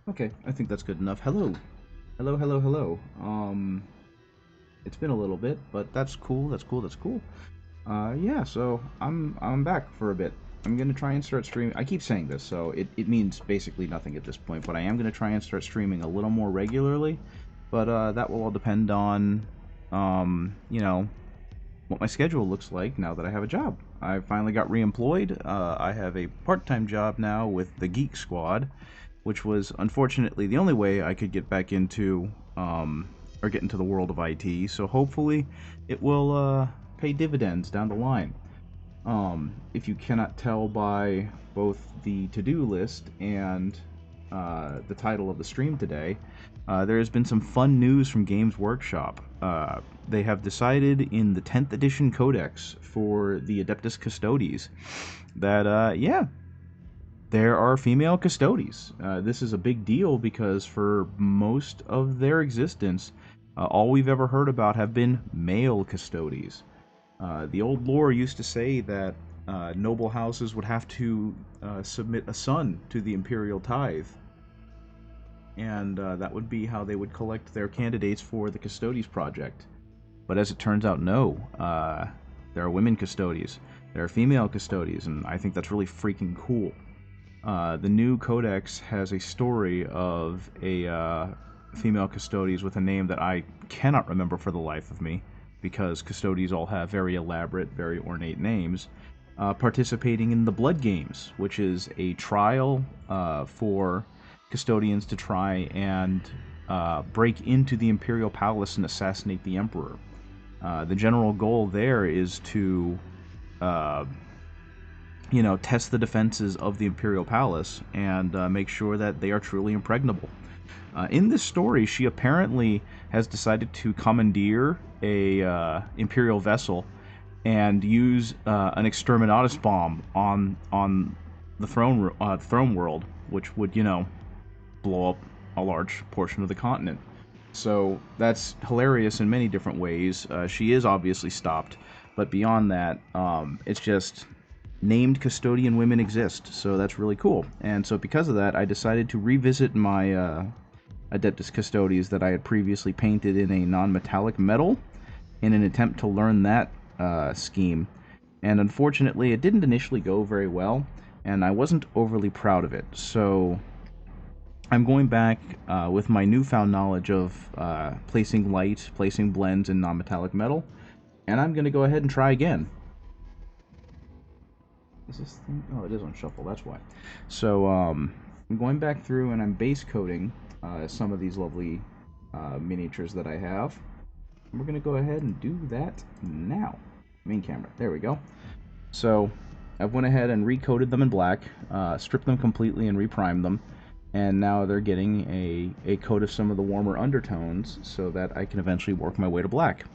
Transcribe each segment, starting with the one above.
Okay, I think that's good enough. Hello. Hello, hello, hello. It's been a little bit, but that's cool. That's cool. That's cool. Yeah, so I'm back for a bit. I'm gonna try and start streaming. I keep saying this, so it means basically nothing at this point, but I am gonna try and start streaming a little more regularly. But that will all depend on you know, what my schedule looks like now that I have a job. I finally got reemployed. I have a part-time job now with the Geek Squad, which was unfortunately the only way I could get back into or get into the world of IT. So hopefully, it will pay dividends down the line. If you cannot tell by both the to-do list and the title of the stream today, there has been some fun news from Games Workshop. They have decided in the 10th edition codex for the Adeptus Custodes that, yeah, there are female Custodes. This is a big deal because for most of their existence, all we've ever heard about have been male Custodes. The old lore used to say that noble houses would have to submit a son to the imperial tithe, and that would be how they would collect their candidates for the Custodes project. But as it turns out, no. There are women Custodes, there are female Custodes, and I think that's really freaking cool. The new codex has a story of a female Custodes with a name that I cannot remember for the life of me, because Custodes all have very elaborate, very ornate names, participating in the Blood Games, which is a trial for custodians to try and break into the Imperial Palace and assassinate the Emperor. The general goal there is to uh, test the defenses of the Imperial Palace and make sure that they are truly impregnable. In this story, she apparently has decided to commandeer a Imperial vessel and use an exterminatus bomb on the throne world, which would blow up a large portion of the continent. So that's hilarious in many different ways. She is obviously stopped, but beyond that, it's just named custodian women exist, so that's really cool. And so because of that, I decided to revisit my Adeptus Custodes that I had previously painted in a non-metallic metal in an attempt to learn that scheme. And unfortunately, it didn't initially go very well, and I wasn't overly proud of it. So I'm going back with my newfound knowledge of placing light, placing blends in non-metallic metal, and I'm going to go ahead and try again. Is this thing? Oh, it is on shuffle. That's why. So I'm going back through and I'm base coating some of these lovely miniatures that I have. And we're going to go ahead and do that now. Main camera. There we go. So I've went ahead and recoated them in black, stripped them completely and reprimed them, and now they're getting a coat of some of the warmer undertones so that I can eventually work my way to black.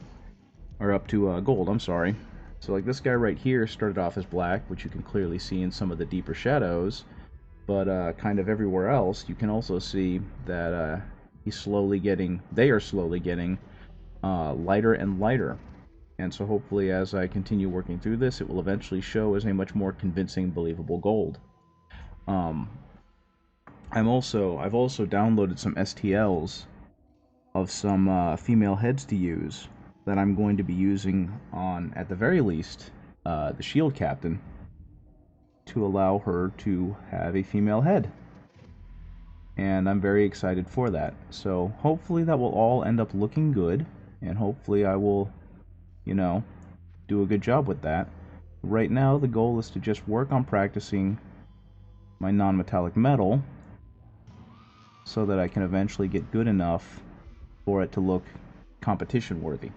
Or up to gold, I'm sorry. So like this guy right here started off as black, which you can clearly see in some of the deeper shadows, but kind of everywhere else you can also see that they are slowly getting lighter and lighter. And so hopefully as I continue working through this, it will eventually show as a much more convincing, believable gold. Um, I've also downloaded some STLs of some female heads to use that I'm going to be using on, at the very least, the shield captain to allow her to have a female head. And I'm very excited for that. So hopefully that will all end up looking good, and hopefully I will, do a good job with that. Right now the goal is to just work on practicing my non-metallic metal so that I can eventually get good enough for it to look competition worthy.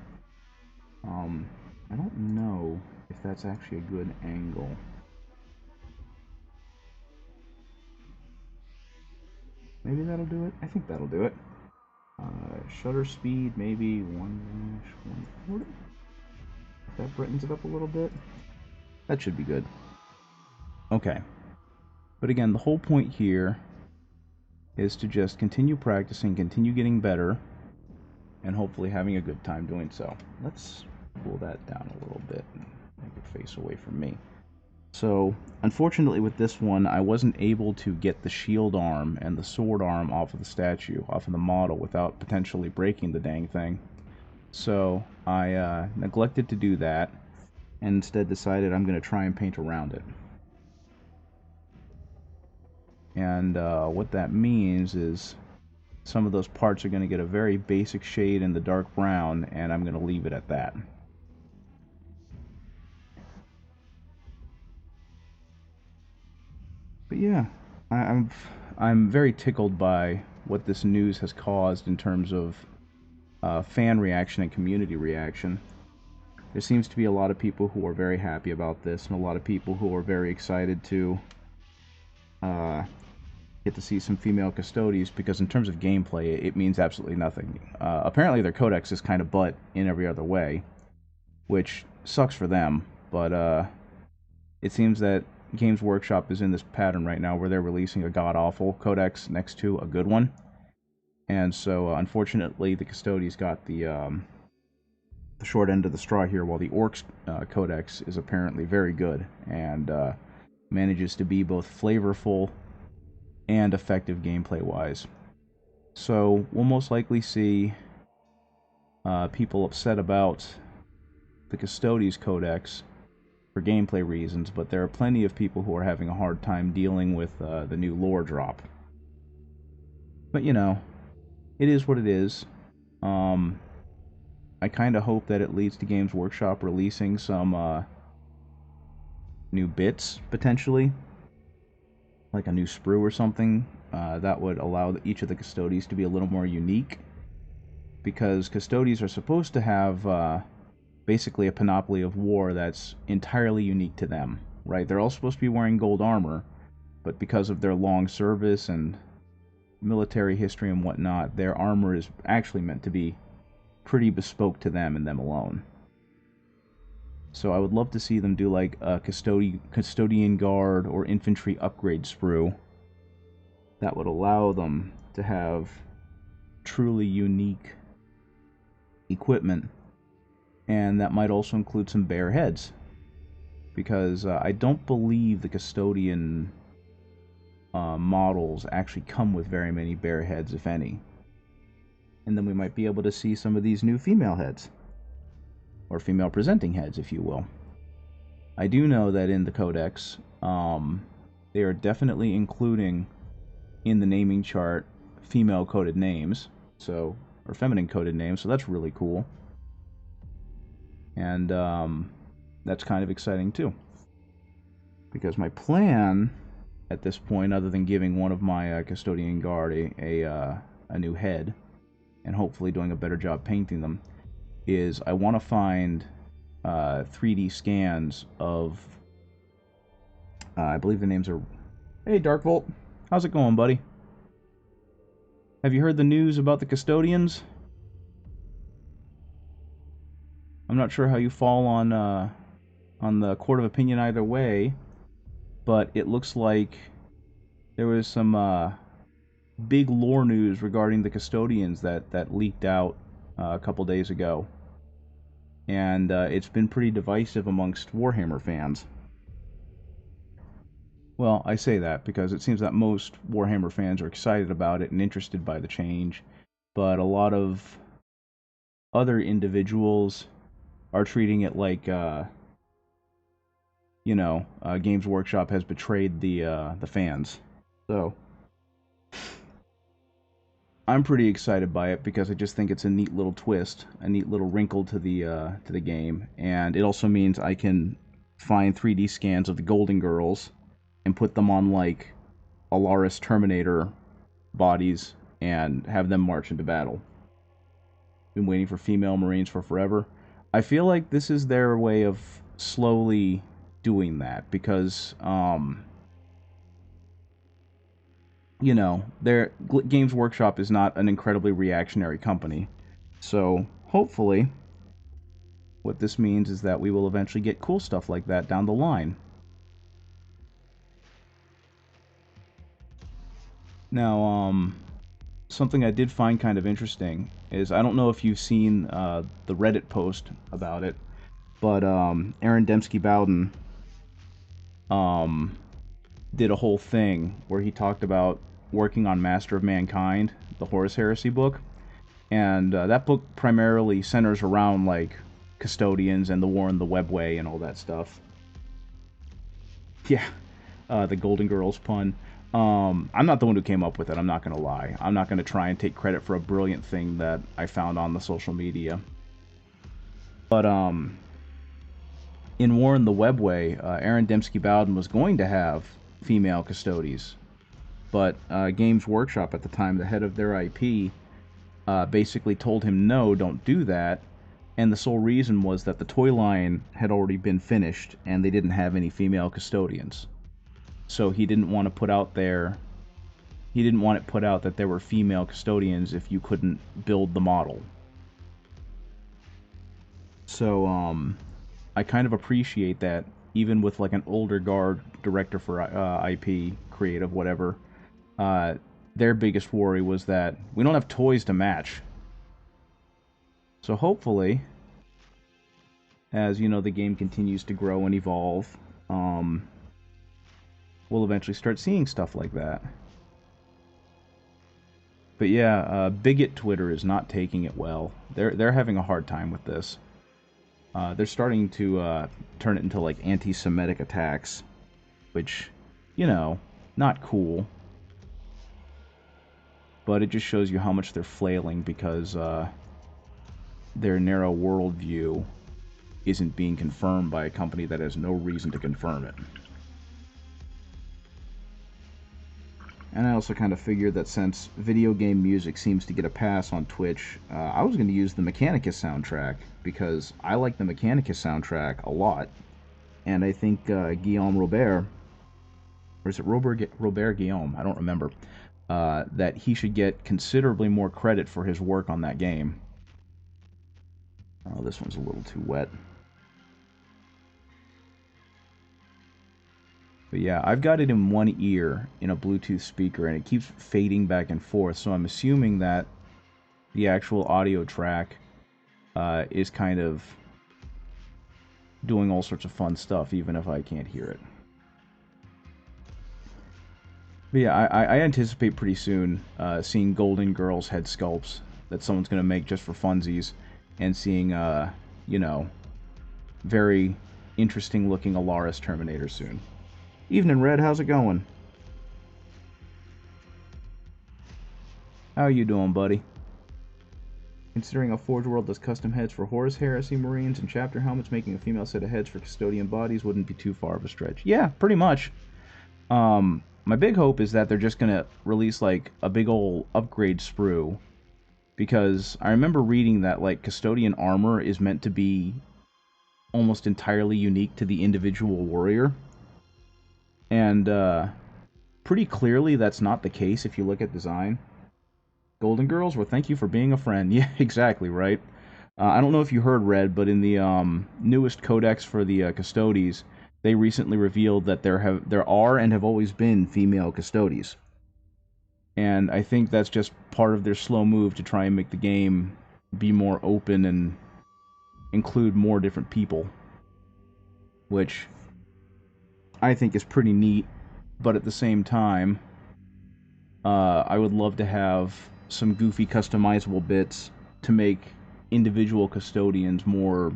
I don't know if that's actually a good angle. Maybe that'll do it. I think that'll do it. Shutter speed, maybe 1-140. If that brightens it up a little bit, that should be good. Okay. But again, the whole point here is to just continue practicing, continue getting better, and hopefully having a good time doing so. Let's pull that down a little bit and make it face away from me. So, unfortunately with this one, I wasn't able to get the shield arm and the sword arm off of the statue, off of the model, without potentially breaking the dang thing. So, I neglected to do that, and instead decided I'm going to try and paint around it. And what that means is some of those parts are going to get a very basic shade in the dark brown, and I'm going to leave it at that. But yeah, I'm very tickled by what this news has caused in terms of fan reaction and community reaction. There seems to be a lot of people who are very happy about this, and a lot of people who are very excited to get to see some female custodians, because in terms of gameplay, it means absolutely nothing. Apparently their codex is kind of butt in every other way, which sucks for them, but it seems that Games Workshop is in this pattern right now where they're releasing a god-awful codex next to a good one. And so, unfortunately, the Custodies got the short end of the straw here, while the Orcs codex is apparently very good and manages to be both flavorful and effective gameplay-wise. So, we'll most likely see people upset about the Custodies codex for gameplay reasons, but there are plenty of people who are having a hard time dealing with the new lore drop. But, you know, it is what it is. I kind of hope that it leads to Games Workshop releasing some new bits, potentially. Like a new sprue or something. That would allow each of the Custodies to be a little more unique. Because Custodies are supposed to have basically a panoply of war that's entirely unique to them, right? They're all supposed to be wearing gold armor, but because of their long service and military history and whatnot, their armor is actually meant to be pretty bespoke to them and them alone. So I would love to see them do like a custodian guard or infantry upgrade sprue that would allow them to have truly unique equipment, and that might also include some bear heads, because I don't believe the custodian models actually come with very many bear heads, if any. And then we might be able to see some of these new female heads, or female presenting heads, if you will. I do know that in the codex, they are definitely including in the naming chart female coded names, so, or feminine coded names, so that's really cool. And that's kind of exciting too, because my plan at this point, other than giving one of my custodian guard a new head and hopefully doing a better job painting them, is I want to find 3D scans of I believe the names are... Hey Darkvolt, how's it going, buddy? Have you heard the news about the custodians? I'm not sure how you fall on the court of opinion either way, but it looks like there was some big lore news regarding the custodians that leaked out a couple days ago, and it's been pretty divisive amongst Warhammer fans. Well, I say that because it seems that most Warhammer fans are excited about it and interested by the change, but a lot of other individuals are treating it like, Games Workshop has betrayed the fans. So I'm pretty excited by it because I just think it's a neat little twist, a neat little wrinkle to the game, and it also means I can find 3D scans of the Golden Girls and put them on like Alaris Terminator bodies and have them march into battle. Been waiting for female Marines for forever. I feel like this is their way of slowly doing that because, their Games Workshop is not an incredibly reactionary company. So, hopefully, what this means is that we will eventually get cool stuff like that down the line. Now, something I did find kind of interesting is, I don't know if you've seen the Reddit post about it, but Aaron Dembski Bowden um, did a whole thing where he talked about working on Master of Mankind, the Horus Heresy book, and that book primarily centers around like custodians and the war in the webway and all that stuff. Yeah, the Golden Girls pun. I'm not the one who came up with it. I'm not gonna lie. I'm not gonna try and take credit for a brilliant thing that I found on the social media. But in War in the Webway, Aaron Dembski Bowden was going to have female custodies, but Games Workshop at the time, the head of their IP, basically told him no, don't do that. And the sole reason was that the toy line had already been finished and they didn't have any female custodians. So he didn't want to put out there. He didn't want it put out that there were female custodians if you couldn't build the model. So I kind of appreciate that, even with like an older guard director for IP, creative, whatever. Their biggest worry was that we don't have toys to match. So hopefully, as you know, the game continues to grow and evolve, we'll eventually start seeing stuff like that. But yeah, bigot Twitter is not taking it well. They're having a hard time with this. They're starting to turn it into like anti-Semitic attacks, which, you know, not cool. But it just shows you how much they're flailing because their narrow worldview isn't being confirmed by a company that has no reason to confirm it. And I also kind of figured that since video game music seems to get a pass on Twitch, I was going to use the Mechanicus soundtrack, because I like the Mechanicus soundtrack a lot. And I think Guillaume Robert, or is it Robert Guillaume? I don't remember. That he should get considerably more credit for his work on that game. Oh, this one's a little too wet. But yeah, I've got it in one ear in a Bluetooth speaker, and it keeps fading back and forth, so I'm assuming that the actual audio track is kind of doing all sorts of fun stuff, even if I can't hear it. But yeah, I anticipate pretty soon seeing Golden Girls head sculpts that someone's going to make just for funsies, and seeing, you know, very interesting looking Alaris Terminator soon. Evening, Red. How's it going? How you doing, buddy? Considering a Forge World does custom heads for Horus Heresy Marines and chapter helmets, making a female set of heads for custodian bodies wouldn't be too far of a stretch. Yeah, pretty much. My big hope is that they're just gonna release like a big ol' upgrade sprue, because I remember reading that like custodian armor is meant to be almost entirely unique to the individual warrior. And pretty clearly that's not the case if you look at design. Golden Girls, well, thank you for being a friend. Yeah, exactly, right? I don't know if you heard, Red, but in the newest codex for the Custodes, they recently revealed that there are and have always been female Custodes. And I think that's just part of their slow move to try and make the game be more open and include more different people. Which I think is pretty neat, but at the same time, I would love to have some goofy customizable bits to make individual custodians more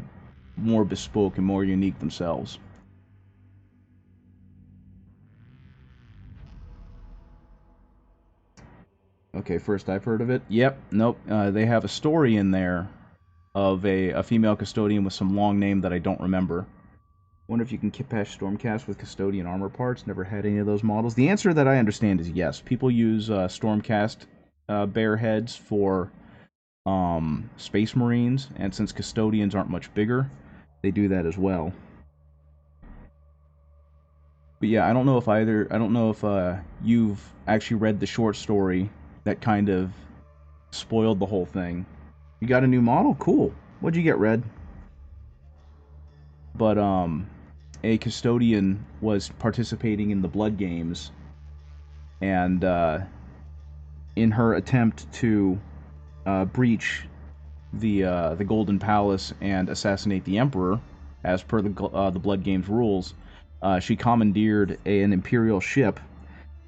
bespoke and more unique themselves. Okay, first I've heard of it. Yep, nope. They have a story in there of a female custodian with some long name that I don't remember. Wonder if you can patch Stormcast with custodian armor parts. Never had any of those models. The answer that I understand is yes. People use Stormcast bear heads for Space Marines, and since custodians aren't much bigger, they do that as well. But yeah, I don't know if you've actually read the short story that kind of spoiled the whole thing. You got a new model? Cool. What'd you get, Red? But a custodian was participating in the Blood Games, and in her attempt to breach the Golden Palace and assassinate the Emperor, as per the Blood Games rules, she commandeered an Imperial ship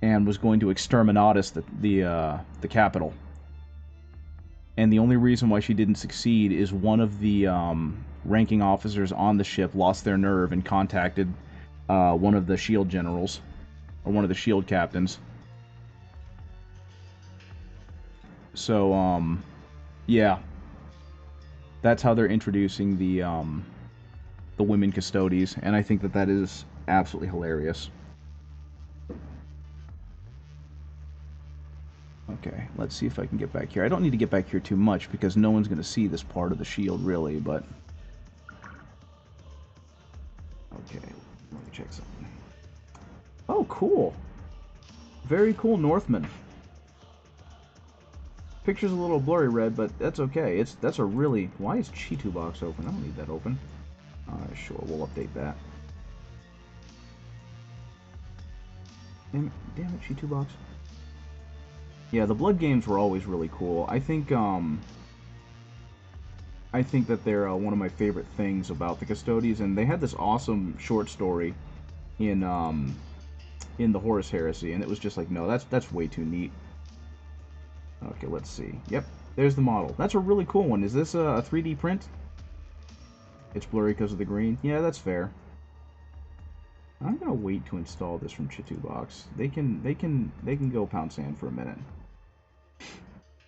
and was going to exterminatus the capital. And the only reason why she didn't succeed is one of the ranking officers on the ship lost their nerve and contacted one of the shield generals, or one of the shield captains. So, yeah, that's how they're introducing the women custodies, and I think that that is absolutely hilarious. Okay, let's see if I can get back here. I don't need to get back here too much because no one's going to see this part of the shield, really, but... Okay, let me check something. Oh, cool. Very cool Northman. Picture's a little blurry red, but that's okay. That's a really... Why is Chi2 box open? I don't need that open. Sure, we'll update that. Damn it, Chi2 box. Yeah, the Blood games were always really cool. I think that they're one of my favorite things about the Custodians, and they had this awesome short story in the Horus Heresy, and it was just like, no, that's way too neat. Okay, let's see. Yep, there's the model. That's a really cool one. Is this a 3D print? It's blurry because of the green. Yeah, that's fair. I'm gonna wait to install this from Chi2 box. They can go pound sand for a minute.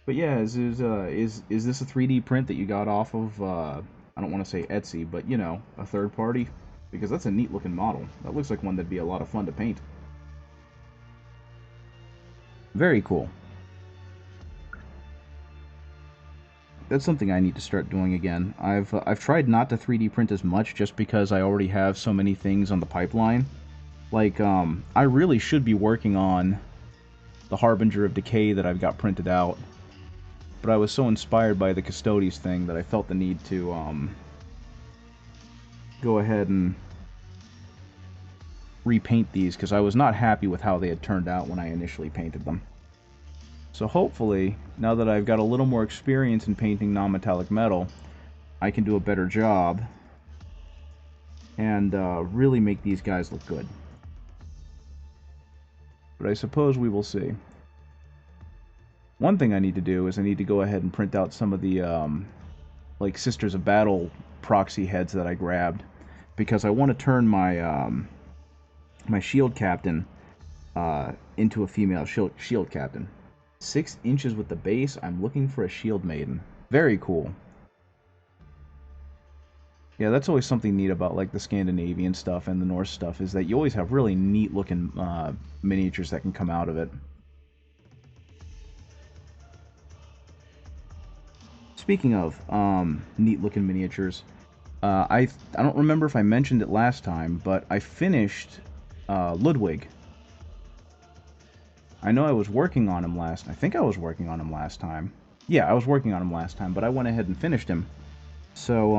But yeah, is this a 3D print that you got off of, I don't want to say Etsy, but, you know, a third party? Because that's a neat looking model. That looks like one that'd be a lot of fun to paint. Very cool. That's something I need to start doing again. I've tried not to 3D print as much just because I already have so many things on the pipeline. Like, I really should be working on the Harbinger of Decay that I've got printed out. But I was so inspired by the Custodes thing that I felt the need to go ahead and repaint these, because I was not happy with how they had turned out when I initially painted them. So hopefully, now that I've got a little more experience in painting non-metallic metal, I can do a better job and really make these guys look good. But I suppose we will see. One thing I need to do is I need to go ahead and print out some of the like Sisters of Battle proxy heads that I grabbed, because I want to turn my my shield captain into a female shield captain. 6 inches with the base. I'm looking for a shield maiden. Very cool. Yeah, that's always something neat about like the Scandinavian stuff and the Norse stuff, is that you always have really neat looking miniatures that can come out of it. Speaking of neat looking miniatures, I don't remember if I mentioned it last time, but I finished Ludwig. I know I was working on him last... I think I was working on him last time. Yeah, I was working on him last time, but I went ahead and finished him. So,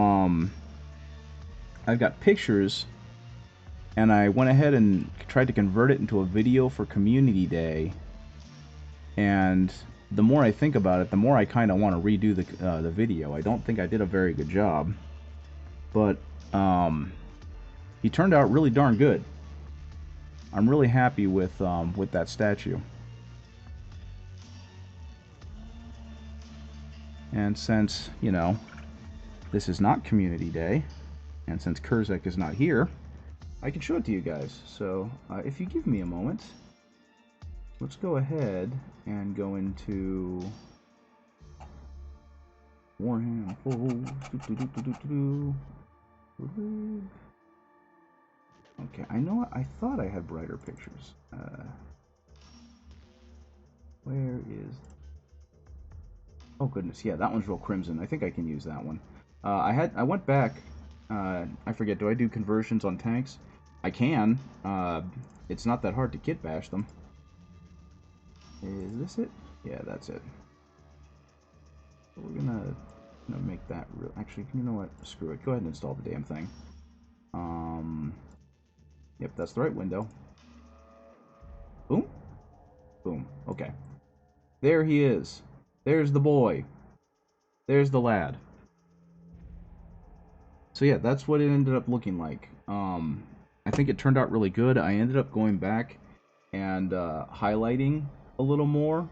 I've got pictures, and I went ahead and tried to convert it into a video for Community Day. And the more I think about it, the more I kind of want to redo the video. I don't think I did a very good job. But, he turned out really darn good. I'm really happy with that statue. And since, you know, this is not Community Day, and since Kurzek is not here, I can show it to you guys. So, if you give me a moment, let's go ahead and go into Warhammer 4. Okay, I know I thought I had brighter pictures. Where is... Oh goodness, yeah, that one's real crimson. I think I can use that one. I went back. I forget. Do I do conversions on tanks? I can. It's not that hard to kit bash them. Is this it? Yeah, that's it. So we're gonna make that real. Actually, you know what? Screw it. Go ahead and install the damn thing. Yep, that's the right window. Boom. Boom. Okay. There he is. There's the boy. There's the lad. So yeah, that's what it ended up looking like. I think it turned out really good. I ended up going back and highlighting a little more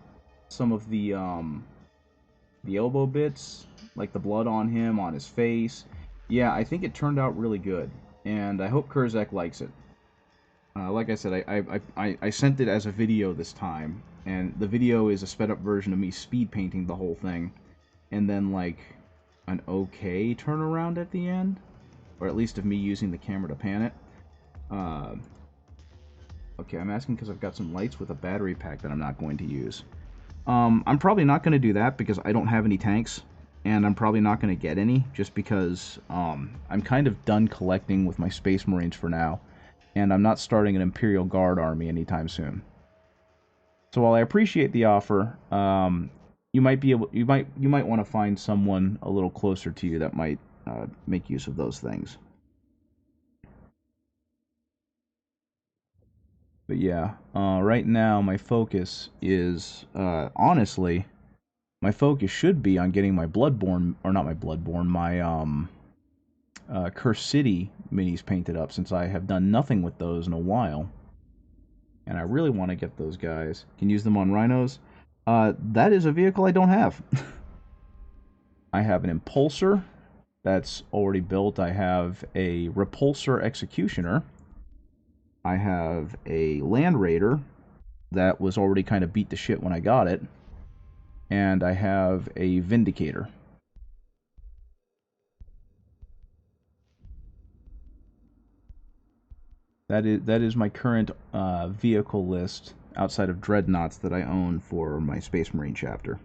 some of the elbow bits, like the blood on him, on his face. Yeah, I think it turned out really good, and I hope Kurzak likes it. Like I said, I sent it as a video this time, and the video is a sped up version of me speed painting the whole thing, and then like an okay turnaround at the end, or at least of me using the camera to pan it. Uh, okay, I'm asking because I've got some lights with a battery pack that I'm not going to use. I'm probably not going to do that because I don't have any tanks, and I'm probably not going to get any just because I'm kind of done collecting with my Space Marines for now, and I'm not starting an Imperial Guard army anytime soon. So while I appreciate the offer, you might want to find someone a little closer to you that might make use of those things. But yeah, right now my focus is, honestly, my focus should be on getting my Bloodborne, or not my Bloodborne, my Cursed City minis painted up, since I have done nothing with those in a while. And I really want to get those guys. Can use them on rhinos. That is a vehicle I don't have. I have an Impulsor that's already built. I have a Repulsor Executioner. I have a Land Raider that was already kind of beat to shit when I got it. And I have a Vindicator. That is my current vehicle list outside of Dreadnoughts that I own for my Space Marine chapter.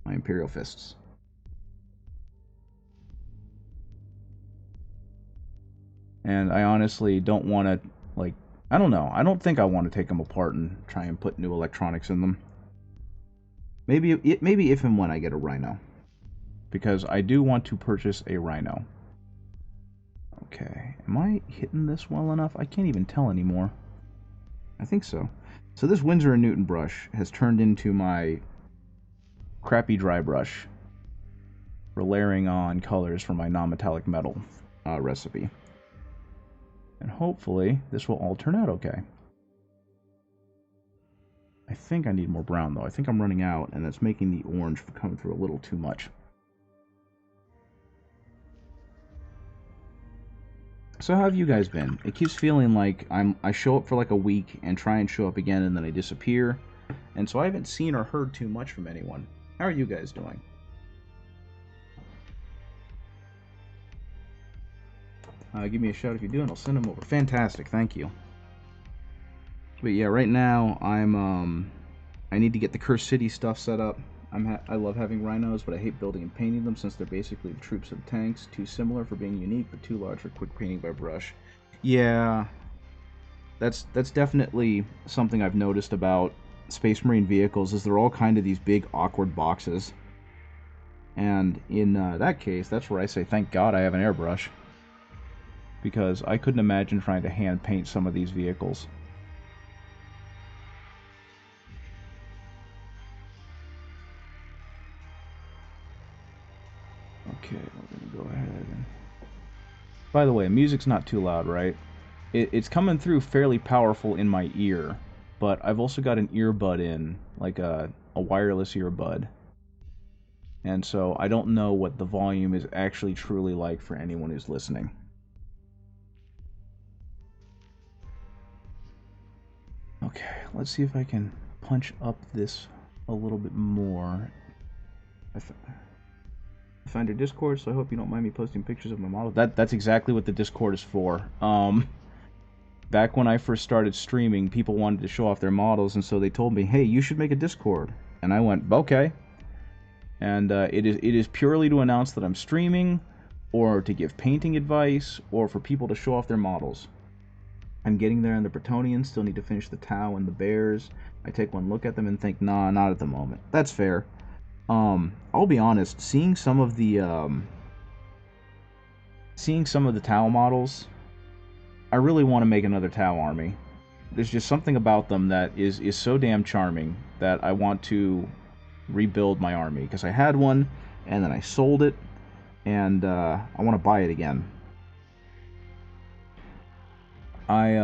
My Imperial Fists. And I honestly don't want to, like, I don't know. I don't think I want to take them apart and try and put new electronics in them. Maybe if and when I get a Rhino. Because I do want to purchase a Rhino. Okay, am I hitting this well enough? I can't even tell anymore. I think so. So this Winsor & Newton brush has turned into my crappy dry brush for layering on colors for my non-metallic metal recipe. And hopefully this will all turn out okay. I think I need more brown though. I think I'm running out, and that's making the orange come through a little too much. So how have you guys been? It keeps feeling like I show up for like a week and try and show up again, and then I disappear. And so I haven't seen or heard too much from anyone. How are you guys doing? Give me a shout if you do, and I'll send them over. Fantastic, thank you. But yeah, right now I need to get the Cursed City stuff set up. I love having rhinos, but I hate building and painting them since they're basically the troops of tanks. Too similar for being unique, but too large for quick painting by brush. Yeah, that's definitely something I've noticed about Space Marine vehicles, is they're all kind of these big awkward boxes. And in that case, that's where I say thank God I have an airbrush, because I couldn't imagine trying to hand paint some of these vehicles. Okay, we're gonna go ahead and... By the way, music's not too loud, right? It's coming through fairly powerful in my ear, but I've also got an earbud in, like a wireless earbud. And so I don't know what the volume is actually truly like for anyone who's listening. Okay, let's see if I can punch up this a little bit more. I found your Discord, so I hope you don't mind me posting pictures of my model. That's exactly what the Discord is for. Back when I first started streaming, people wanted to show off their models, and so they told me, hey, you should make a Discord. And I went, okay. And it is purely to announce that I'm streaming, or to give painting advice, or for people to show off their models. I'm getting there in the Bretonnians, still need to finish the Tau and the Bears. I take one look at them and think, nah, not at the moment. That's fair. I'll be honest, seeing some of the Tau models, I really want to make another Tau army. There's just something about them that is so damn charming that I want to rebuild my army, because I had one and then I sold it, and I want to buy it again. I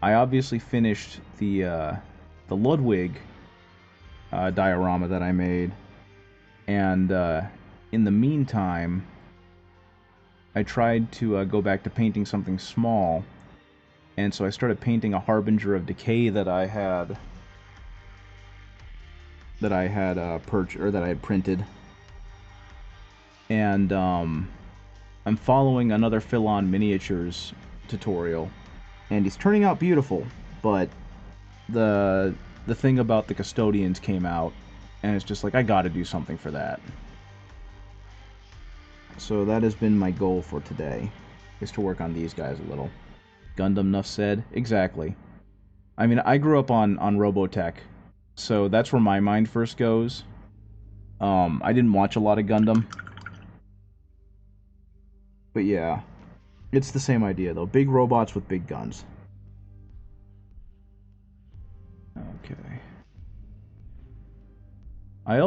I obviously finished the Ludwig diorama that I made, and in the meantime, I tried to go back to painting something small, and so I started painting a Harbinger of Decay that I had that I had printed, and I'm following another Philon Miniatures tutorial, and he's turning out beautiful, but the thing about the Custodians came out, and it's just like, I gotta do something for that. So that has been my goal for today, is to work on these guys a little. Gundam, nuff said. Exactly. I mean, I grew up on Robotech, so that's where my mind first goes. I didn't watch a lot of Gundam. But yeah, it's the same idea, though. Big robots with big guns. Okay. I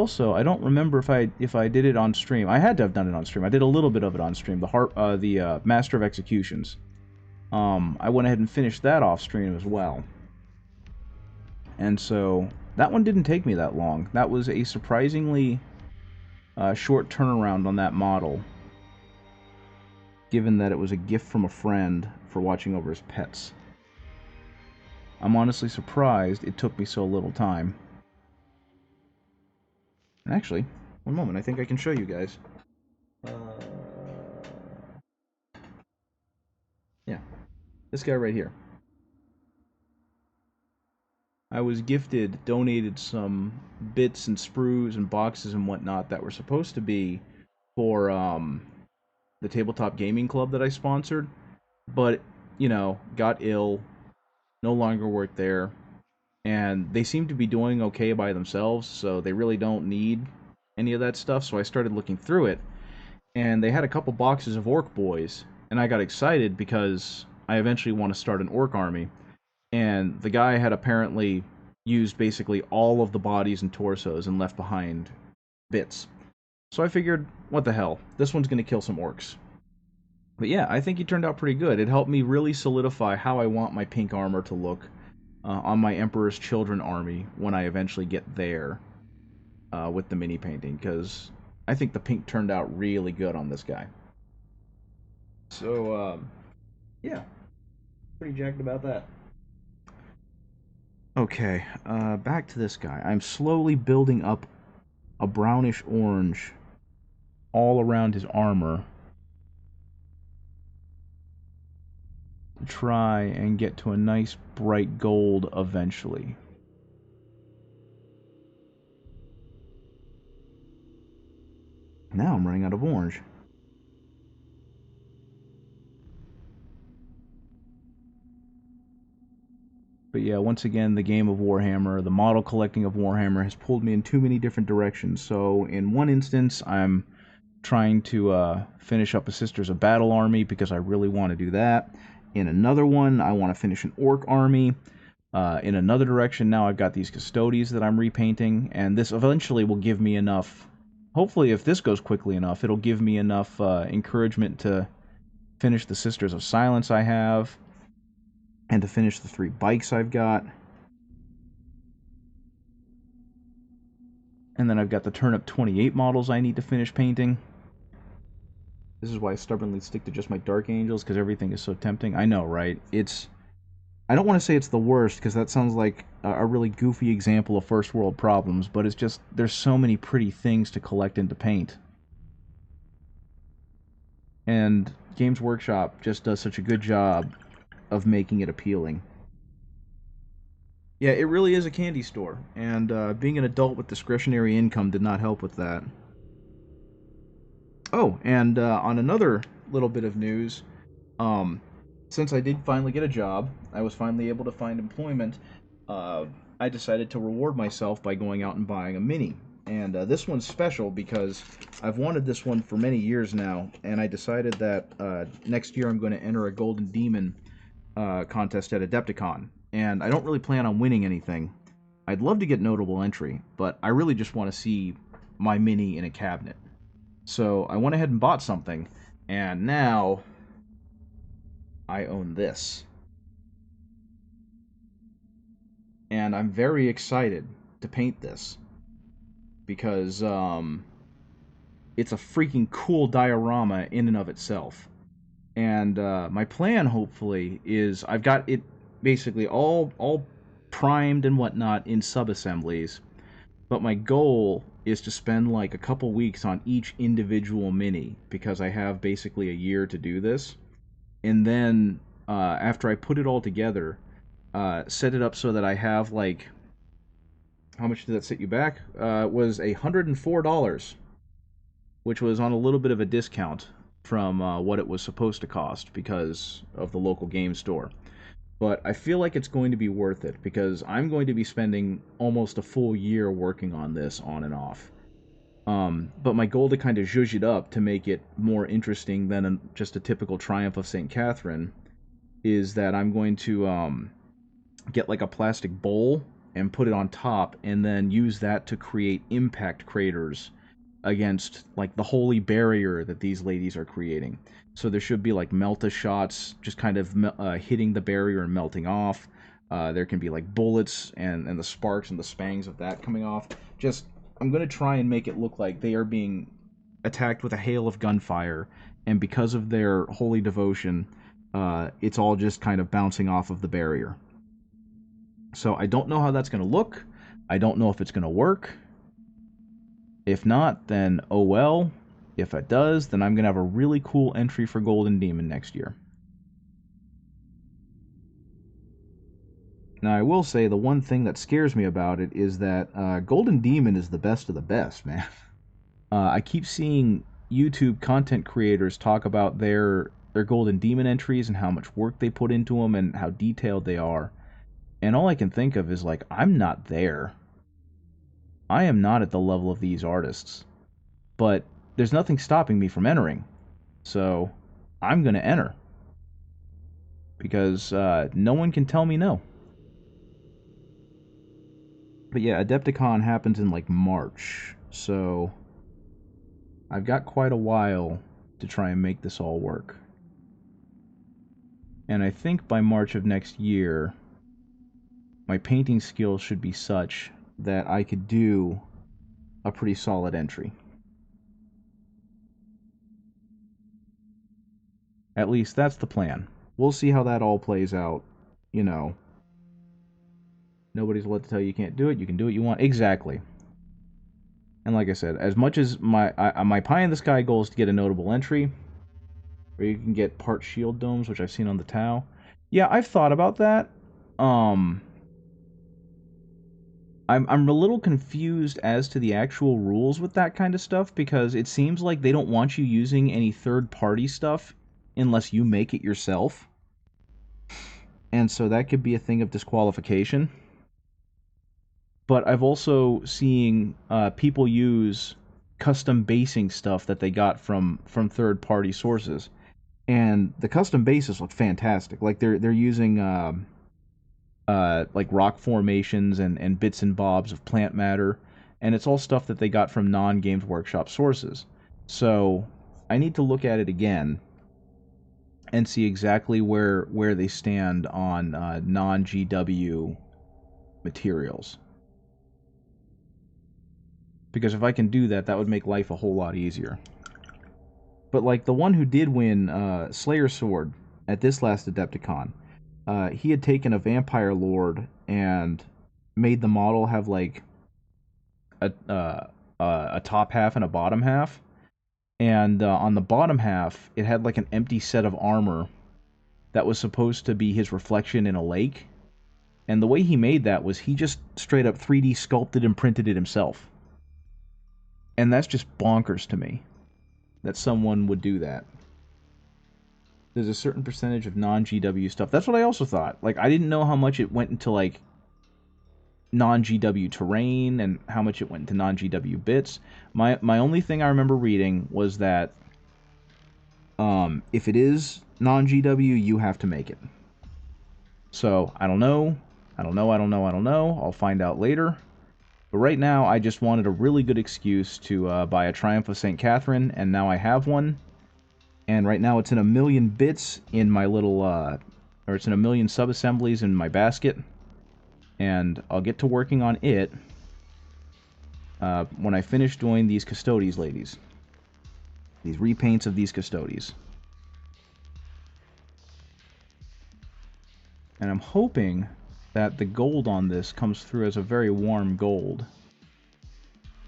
don't remember if I did it on stream. I had to have done it on stream. I did a little bit of it on stream. The Master of Executions. I went ahead and finished that off stream as well. And so that one didn't take me that long. That was a surprisingly short turnaround on that model, given that it was a gift from a friend for watching over his pets. I'm honestly surprised it took me so little time. And actually, one moment, I think I can show you guys. Yeah, this guy right here. I was donated some bits and sprues and boxes and whatnot that were supposed to be for the Tabletop Gaming Club that I sponsored, but, you know, got ill, no longer worked there, and they seem to be doing okay by themselves, so they really don't need any of that stuff, so I started looking through it, and they had a couple boxes of Orc Boys, and I got excited because I eventually want to start an Orc army, and the guy had apparently used basically all of the bodies and torsos and left behind bits. So I figured, what the hell, this one's going to kill some orcs. But yeah, I think he turned out pretty good. It helped me really solidify how I want my pink armor to look on my Emperor's Children army when I eventually get there with the mini painting, because I think the pink turned out really good on this guy. So, yeah, pretty jacked about that. Okay, back to this guy. I'm slowly building up a brownish orange all around his armor to try and get to a nice bright gold eventually. Now I'm running out of orange. But yeah, once again, the game of Warhammer, the model collecting of Warhammer has pulled me in too many different directions. So in one instance, I'm trying to finish up a Sisters of Battle army because I really want to do that. In another one, I want to finish an Orc army. In another direction, now I've got these Custodians that I'm repainting, and this eventually will give me enough. Hopefully, if this goes quickly enough, it'll give me enough encouragement to finish the Sisters of Silence I have, and to finish the 3 bikes I've got. And then I've got the Turnip 28 models I need to finish painting. This is why I stubbornly stick to just my Dark Angels, because everything is so tempting. I know, right? I don't want to say it's the worst, because that sounds like a really goofy example of first world problems, but it's just, there's so many pretty things to collect and to paint. And Games Workshop just does such a good job of making it appealing. Yeah, it really is a candy store, and being an adult with discretionary income did not help with that. Oh, and on another little bit of news, since I did finally get a job, I was finally able to find employment, I decided to reward myself by going out and buying a Mini. And this one's special because I've wanted this one for many years now, and I decided that next year I'm going to enter a Golden Demon contest at Adepticon. And I don't really plan on winning anything. I'd love to get notable entry, but I really just want to see my Mini in a cabinet. So I went ahead and bought something, and now I own this. And I'm very excited to paint this because it's a freaking cool diorama in and of itself. And my plan, hopefully, is I've got it basically all primed and whatnot in sub-assemblies. But my goal is to spend like a couple weeks on each individual mini because I have basically a year to do this. And then after I put it all together, set it up so that I have like, how much did that set you back? Was $104, which was on a little bit of a discount from what it was supposed to cost because of the local game store. But I feel like it's going to be worth it because I'm going to be spending almost a full year working on this on and off. But my goal to kind of zhuzh it up to make it more interesting than just a typical Triumph of St. Catherine is that I'm going to get like a plastic bowl and put it on top and then use that to create impact craters against like the holy barrier that these ladies are creating. So there should be like melta shots just kind of hitting the barrier and melting off. There can be like bullets and the sparks and the spangs of that coming off. Just, I'm going to try and make it look like they are being attacked with a hail of gunfire, and because of their holy devotion, it's all just kind of bouncing off of the barrier. So I don't know how that's going to look. I don't know if it's going to work. If not, then oh well. If it does, then I'm going to have a really cool entry for Golden Demon next year. Now, I will say the one thing that scares me about it is that Golden Demon is the best of the best, man. I keep seeing YouTube content creators talk about their Golden Demon entries and how much work they put into them and how detailed they are. And all I can think of is, like, I'm not there. I am not at the level of these artists. But there's nothing stopping me from entering. So, I'm going to enter. Because no one can tell me no. But yeah, Adepticon happens in, like, March. So, I've got quite a while to try and make this all work. And I think by March of next year, my painting skills should be such that I could do a pretty solid entry. At least that's the plan. We'll see how that all plays out. You know, nobody's allowed to tell you you can't do it. You can do what you want. Exactly. And like I said, as much as my pie in the sky goal is to get a notable entry, or you can get part shield domes, which I've seen on the Tau. Yeah, I've thought about that. I'm a little confused as to the actual rules with that kind of stuff because it seems like they don't want you using any third-party stuff unless you make it yourself. And so that could be a thing of disqualification. But I've also seen people use custom basing stuff that they got from third-party sources, and the custom bases look fantastic. Like they're using like rock formations and bits and bobs of plant matter, and it's all stuff that they got from non-Games Workshop sources. So I need to look at it again and see exactly where they stand on non-GW materials. Because if I can do that, that would make life a whole lot easier. But like the one who did win Slayer Sword at this last Adepticon, he had taken a Vampire Lord and made the model have like a top half and a bottom half. And on the bottom half, it had like an empty set of armor that was supposed to be his reflection in a lake. And the way he made that was he just straight up 3D sculpted and printed it himself. And that's just bonkers to me, that someone would do that. There's a certain percentage of non-GW stuff. That's what I also thought. Like, I didn't know how much it went into, like, non-GW terrain and how much it went into non-GW bits. My only thing I remember reading was that if it is non-GW, you have to make it. So, I don't know. I'll find out later. But right now, I just wanted a really good excuse to buy a Triumph of St. Catherine, and now I have one. And right now it's in 1,000,000 bits in my little, or it's in 1,000,000 sub-assemblies in my basket. And I'll get to working on it when I finish doing these Custodes ladies. These repaints of these Custodes. And I'm hoping that the gold on this comes through as a very warm gold,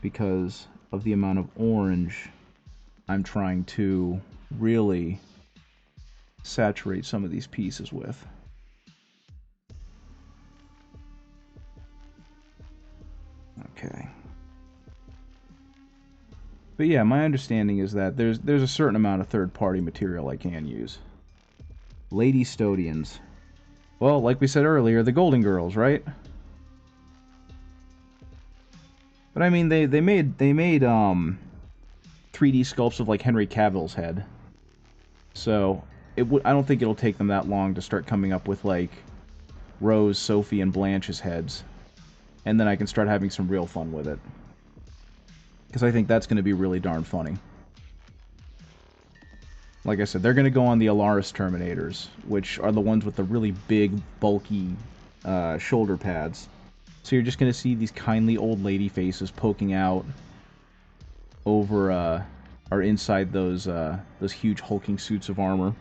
because of the amount of orange I'm trying to really saturate some of these pieces with. Okay. But yeah, my understanding is that there's a certain amount of third-party material I can use. Lady Stodians. Well, like we said earlier, the Golden Girls, right? But I mean, they made 3D sculpts of like Henry Cavill's head. So I don't think it'll take them that long to start coming up with like Rose, Sophie, and Blanche's heads, and then I can start having some real fun with it. Because I think that's going to be really darn funny. Like I said, they're going to go on the Alaris Terminators, which are the ones with the really big, bulky shoulder pads. So you're just going to see these kindly old lady faces poking out over, or inside those huge hulking suits of armor.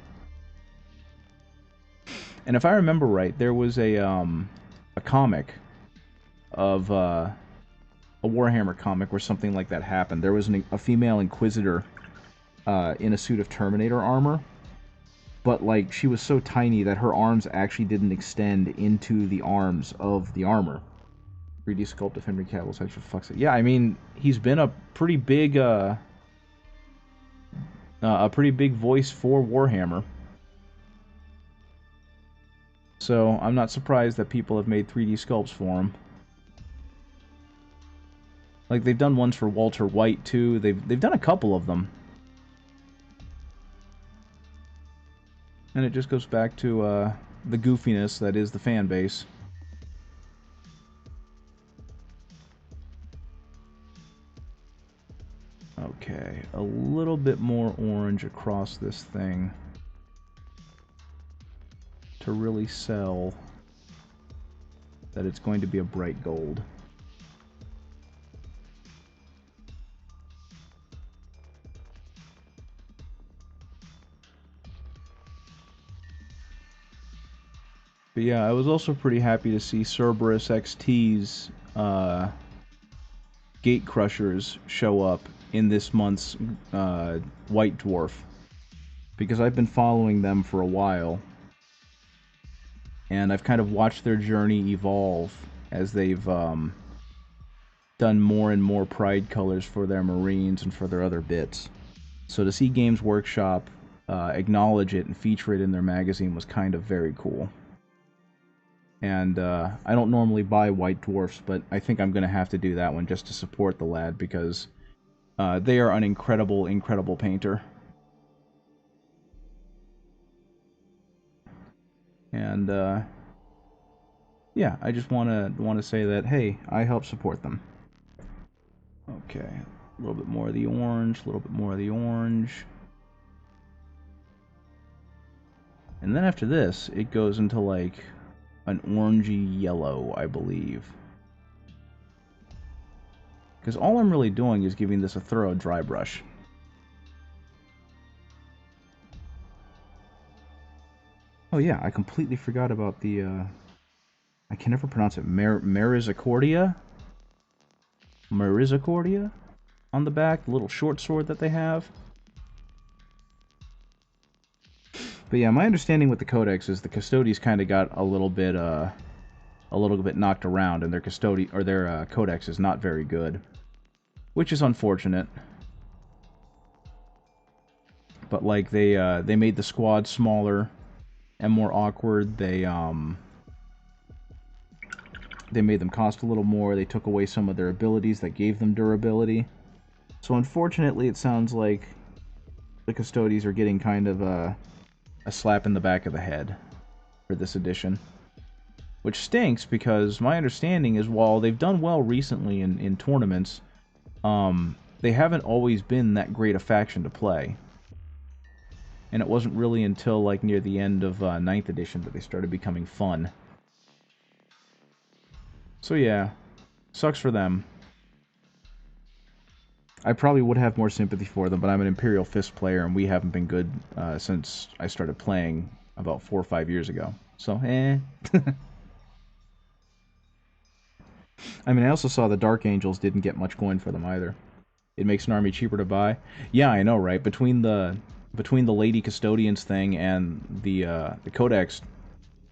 And if I remember right, there was a comic of a Warhammer comic where something like that happened. There was a female Inquisitor in a suit of Terminator armor, but like she was so tiny that her arms actually didn't extend into the arms of the armor. 3D sculpt of Henry Cavill's head, for fuck's sake. Yeah, I mean, he's been a pretty big voice for Warhammer. So I'm not surprised that people have made 3D sculpts for him. Like they've done ones for Walter White too. They've done a couple of them. And it just goes back to the goofiness that is the fan base. Okay, a little bit more orange across this thing to really sell that it's going to be a bright gold. But yeah, I was also pretty happy to see Cerberus XT's Gate Crushers show up in this month's White Dwarf, because I've been following them for a while, and I've kind of watched their journey evolve as they've done more and more Pride colors for their Marines and for their other bits. So to see Games Workshop acknowledge it and feature it in their magazine was kind of very cool. And I don't normally buy White Dwarfs, but I think I'm going to have to do that one just to support the lad, because they are an incredible, incredible painter. And yeah, I just want to say that, hey, I help support them. Okay, a little bit more of the orange, a little bit more of the orange. And then after this, it goes into like an orangey yellow, I believe. Because all I'm really doing is giving this a thorough dry brush. Oh yeah, I completely forgot about the, I can never pronounce it, Marizicordia? Marizicordia? On the back, the little short sword that they have. But yeah, my understanding with the Codex is the Custodes kind of got a little bit knocked around, and their Codex is not very good, which is unfortunate. But like they made the squad smaller and more awkward. They made them cost a little more. They took away some of their abilities that gave them durability. So unfortunately, it sounds like the Custodes are getting kind of a slap in the back of the head for this edition. Which stinks, because my understanding is, while they've done well recently in tournaments, they haven't always been that great a faction to play. And it wasn't really until like near the end of ninth edition that they started becoming fun. So yeah, sucks for them. I probably would have more sympathy for them, but I'm an Imperial Fist player, and we haven't been good since I started playing about 4 or 5 years ago. So, eh. I mean, I also saw the Dark Angels didn't get much going for them either. It makes an army cheaper to buy. Yeah, I know, right? Between the Lady Custodians thing and the Codex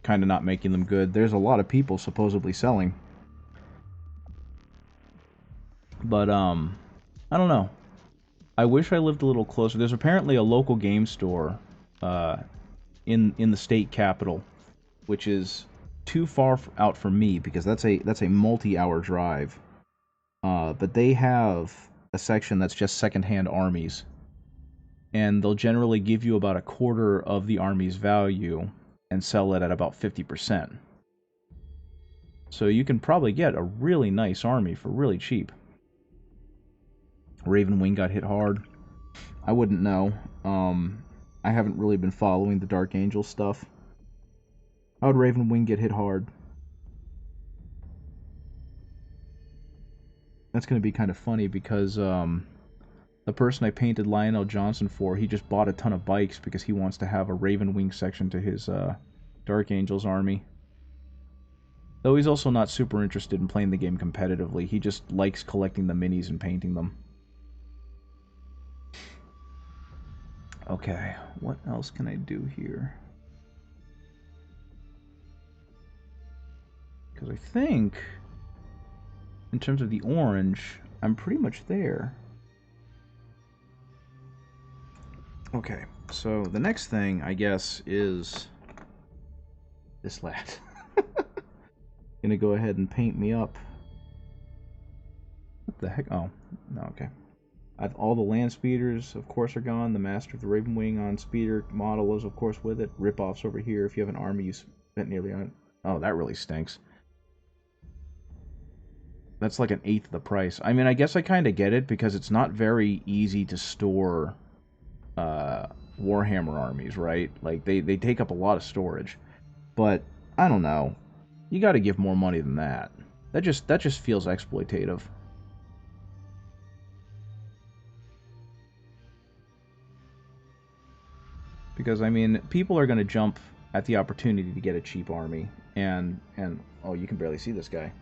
kind of not making them good, there's a lot of people supposedly selling. But I don't know. I wish I lived a little closer. There's apparently a local game store uh, in the state capital, which is too far out for me because that's a multi-hour drive. But they have a section that's just secondhand armies, and they'll generally give you about a quarter of the army's value and sell it at about 50%. So you can probably get a really nice army for really cheap. Raven Wing got hit hard. I wouldn't know. I haven't really been following the Dark Angel stuff. How would Raven Wing get hit hard? That's going to be kind of funny because the person I painted Lionel Johnson for, he just bought a ton of bikes because he wants to have a Raven Wing section to his Dark Angels army. Though he's also not super interested in playing the game competitively. He just likes collecting the minis and painting them. Okay, what else can I do here? Because I think, in terms of the orange, I'm pretty much there. Okay, so the next thing, I guess, is this lad. Gonna go ahead and paint me up. What the heck? Oh, no, okay. All the land speeders, of course, are gone. The Master of the Raven Wing on speeder model is, of course, with it. Rip-offs over here. If you have an army you spent nearly on... Oh, that really stinks. That's like an eighth of the price. I mean, I guess I kind of get it, because it's not very easy to store Warhammer armies, right? Like, they take up a lot of storage. But, I don't know. You gotta give more money than that. That just feels exploitative. Because, I mean, people are going to jump at the opportunity to get a cheap army. And, oh, you can barely see this guy.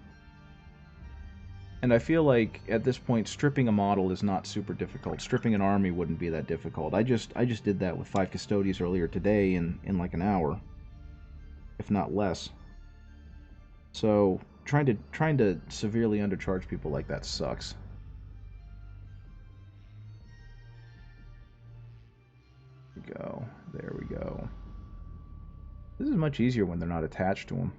And I feel like, at this point, stripping a model is not super difficult. Stripping an army wouldn't be that difficult. I just did that with 5 Custodians earlier today in like an hour. If not less. So, trying to severely undercharge people like that sucks. Go. There we go. This is much easier when they're not attached to them.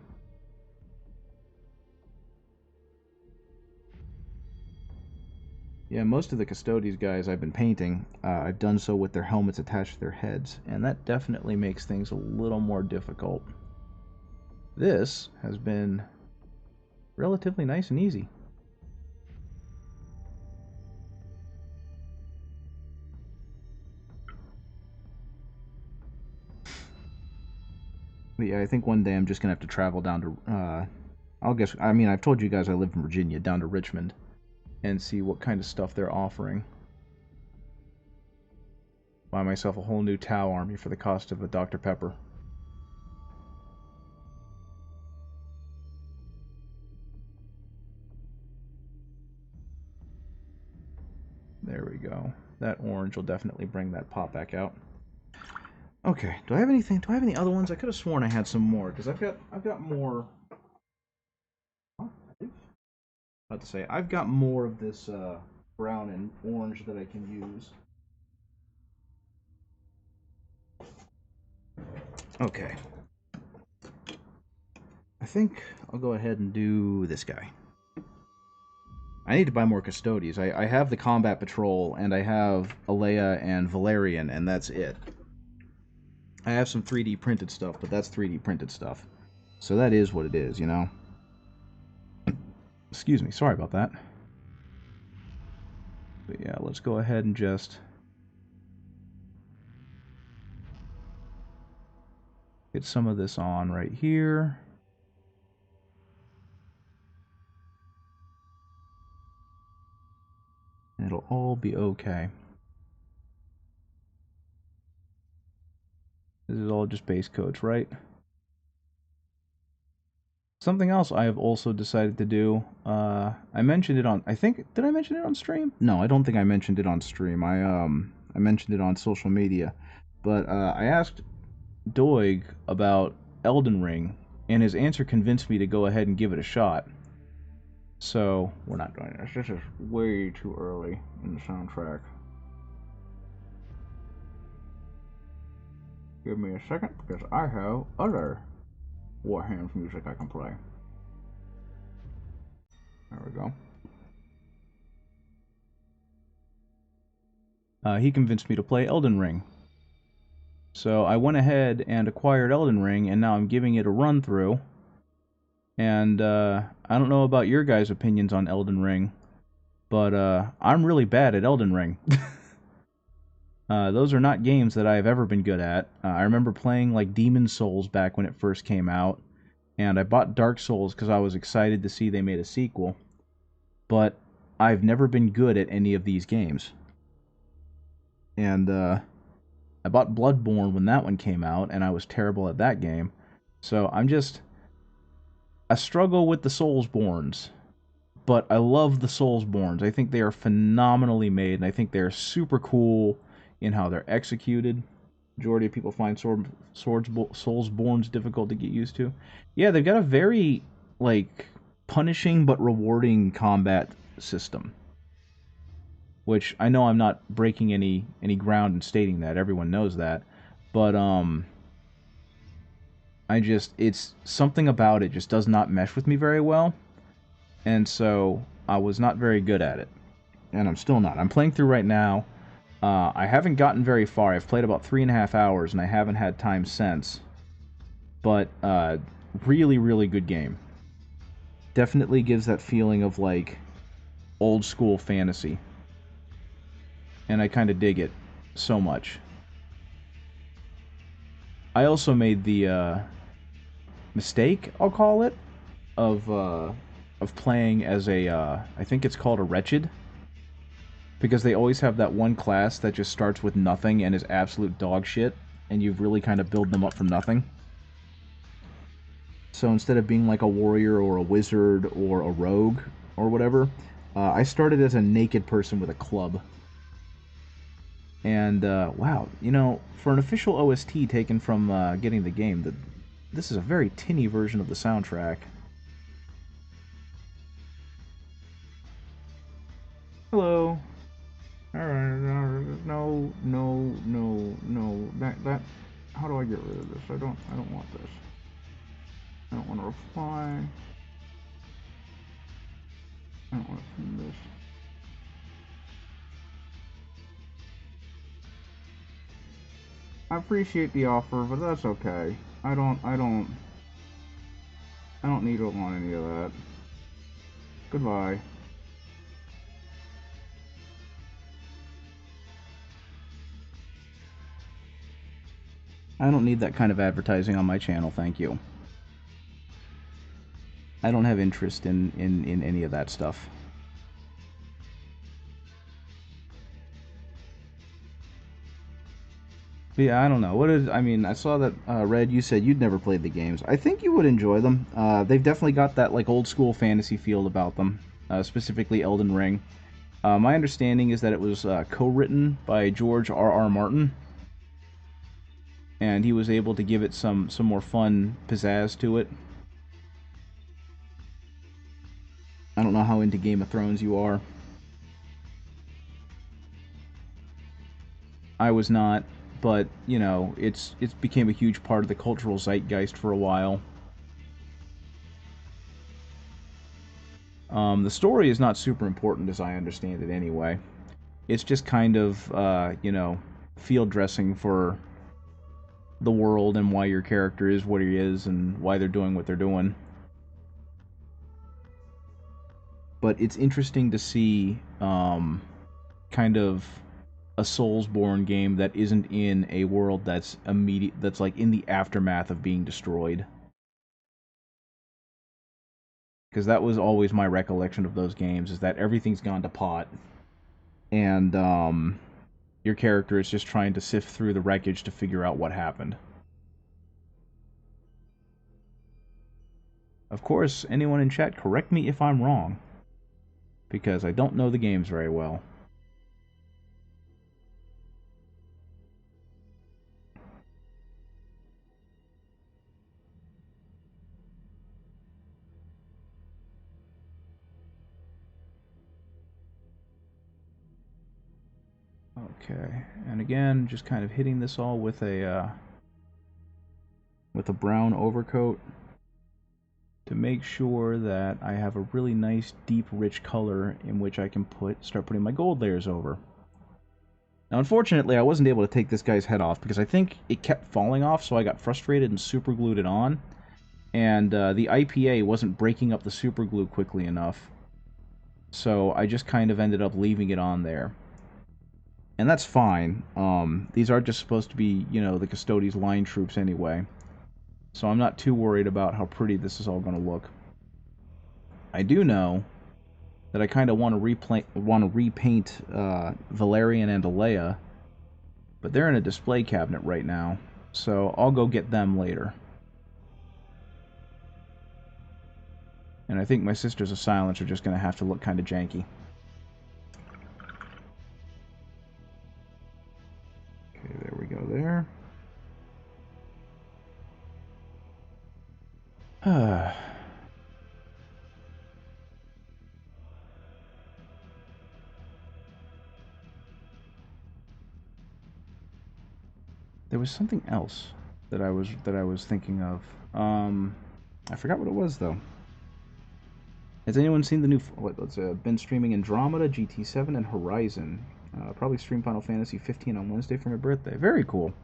Yeah, most of the Custodes guys I've been painting, I've done so with their helmets attached to their heads, and that definitely makes things a little more difficult. This has been relatively nice and easy. But yeah, I think one day I'm just gonna have to travel down to, I mean, I've told you guys I live in Virginia, down to Richmond, and see what kind of stuff they're offering. Buy myself a whole new Tau army for the cost of a Dr. Pepper. There we go. That orange will definitely bring that pop back out. Okay, do I have anything? Do I have any other ones? I could have sworn I had some more because I've got more. About to say I've got more of this brown and orange that I can use. Okay. I think I'll go ahead and do this guy. I need to buy more Custodes. I have the Combat Patrol, and I have Alea and Valerian, and that's it. I have some 3D printed stuff, but that's 3D printed stuff. So that is what it is, you know? Excuse me, sorry about that. But yeah, let's go ahead and just... Get some of this on right here. And it'll all be okay. This is all just base coats, right? Something else I have also decided to do, I mentioned it on, I think, did I mention it on stream? No, I don't think I mentioned it on stream. I mentioned it on social media. But, I asked Doig about Elden Ring, and his answer convinced me to go ahead and give it a shot. So, we're not doing this. This is way too early in the soundtrack. Give me a second, because I have other Warhammer music I can play. There we go. He convinced me to play Elden Ring. So I went ahead and acquired Elden Ring, and now I'm giving it a run through. And I don't know about your guys' opinions on Elden Ring, but I'm really bad at Elden Ring. Those are not games that I've ever been good at. I remember playing like Demon's Souls back when it first came out, and I bought Dark Souls because I was excited to see they made a sequel. But I've never been good at any of these games. And I bought Bloodborne when that one came out, and I was terrible at that game. So I struggle with the Soulsborns, but I love the Soulsborns. I think they are phenomenally made, and I think they're super cool in how they're executed. Majority of people find Soulsborns difficult to get used to. Yeah, they've got a very, like, punishing but rewarding combat system. Which, I know I'm not breaking any ground in stating that. Everyone knows that. But, it's something about it just does not mesh with me very well. And so, I was not very good at it. And I'm still not. I'm playing through right now. I haven't gotten very far. I've played about 3.5 hours, and I haven't had time since. But, really, really good game. Definitely gives that feeling of, like, old school fantasy. And I kind of dig it so much. I also made the mistake, I'll call it, of playing as a, I think it's called a Wretched. Because they always have that one class that just starts with nothing and is absolute dog shit, and you've really kind of build them up from nothing. So instead of being like a warrior or a wizard or a rogue or whatever, I started as a naked person with a club. And, wow, you know, for an official OST taken from getting the game, this is a very tinny version of the soundtrack. Hello. Alright, no, that, how do I get rid of this? I don't want this. I don't want to reply. I don't want to send this. I appreciate the offer, but that's okay. I don't need to want any of that. Goodbye. I don't need that kind of advertising on my channel, thank you. I don't have interest in any of that stuff. But yeah, I don't know. I mean, I saw that, Red, you said you'd never played the games. I think you would enjoy them. They've definitely got that, like, old school fantasy feel about them. Specifically Elden Ring. My understanding is that it was co-written by George R.R. Martin. And he was able to give it some more fun pizzazz to it. I don't know how into Game of Thrones you are. I was not, but, you know, it's became a huge part of the cultural zeitgeist for a while. The story is not super important as I understand it anyway. It's just kind of, you know, field dressing for the world and why your character is what he is and why they're doing what they're doing. But it's interesting to see, kind of a Soulsborne game that isn't in a world that's like in the aftermath of being destroyed. Because that was always my recollection of those games, is that everything's gone to pot, and your character is just trying to sift through the wreckage to figure out what happened. Of course, anyone in chat, correct me if I'm wrong, because I don't know the games very well. Okay, and again, just kind of hitting this all with a brown overcoat to make sure that I have a really nice, deep, rich color in which I can start putting my gold layers over. Now, unfortunately, I wasn't able to take this guy's head off because I think it kept falling off, so I got frustrated and super glued it on. And the IPA wasn't breaking up the super glue quickly enough, so I just kind of ended up leaving it on there. And that's fine. These are just supposed to be, you know, the Custodes line troops anyway. So I'm not too worried about how pretty this is all going to look. I do know that I kind of want to repaint Valerian and Alea, but they're in a display cabinet right now, so I'll go get them later. And I think my Sisters of Silence are just going to have to look kind of janky. Okay, there we go there. There was something else that I was thinking of. I forgot what it was though. Has anyone seen the new? Let's been streaming Andromeda, GT7, and Horizon. Probably stream Final Fantasy 15 on Wednesday for my birthday. Very cool.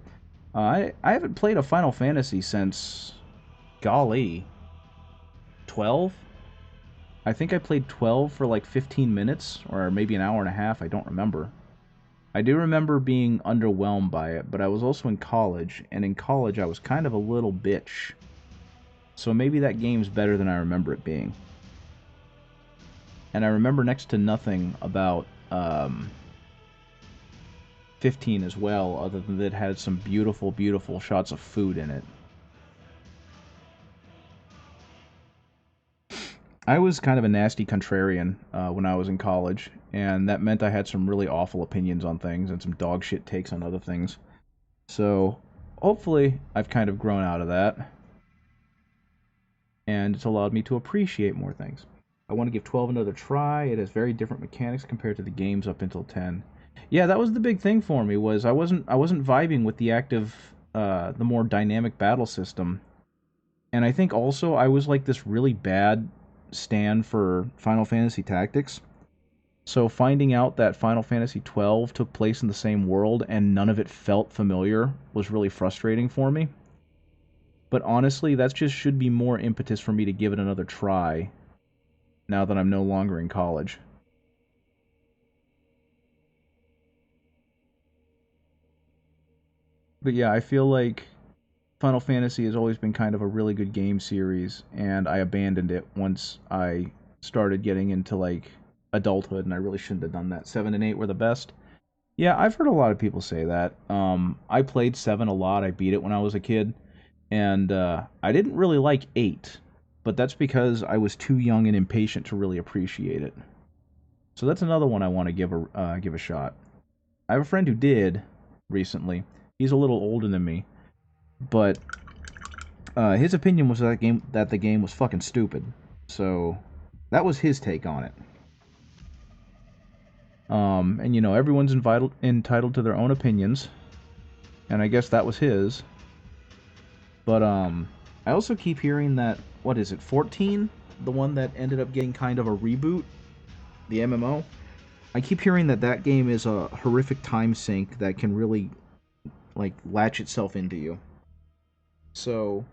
I haven't played a Final Fantasy since, golly, 12. I think I played 12 for like 15 minutes, or maybe an hour and a half. I don't remember. I do remember being underwhelmed by it, but I was also in college, and in college I was kind of a little bitch. So maybe that game's better than I remember it being. And I remember next to nothing about 15 as well, other than that it had some beautiful, beautiful shots of food in it. I was kind of a nasty contrarian when I was in college, and that meant I had some really awful opinions on things and some dog shit takes on other things. So, hopefully, I've kind of grown out of that, and it's allowed me to appreciate more things. I want to give 12 another try. It has very different mechanics compared to the games up until 10. Yeah, that was the big thing for me, was I wasn't vibing with the more dynamic battle system. And I think also I was like this really bad stand for Final Fantasy Tactics. So finding out that Final Fantasy 12 took place in the same world and none of it felt familiar was really frustrating for me. But honestly, that just should be more impetus for me to give it another try now that I'm no longer in college. But yeah, I feel like Final Fantasy has always been kind of a really good game series, and I abandoned it once I started getting into like adulthood, and I really shouldn't have done that. 7 and 8 were the best. Yeah, I've heard a lot of people say that. I played 7 a lot. I beat it when I was a kid, and I didn't really like 8, but that's because I was too young and impatient to really appreciate it. So that's another one I want to give a shot. I have a friend who did recently. He's a little older than me, but his opinion was that the game was fucking stupid. So that was his take on it. And you know, everyone's entitled to their own opinions, and I guess that was his. But I also keep hearing that, what is it, 14, the one that ended up getting kind of a reboot, the MMO. I keep hearing that that game is a horrific time sink that can really like latch itself into you. So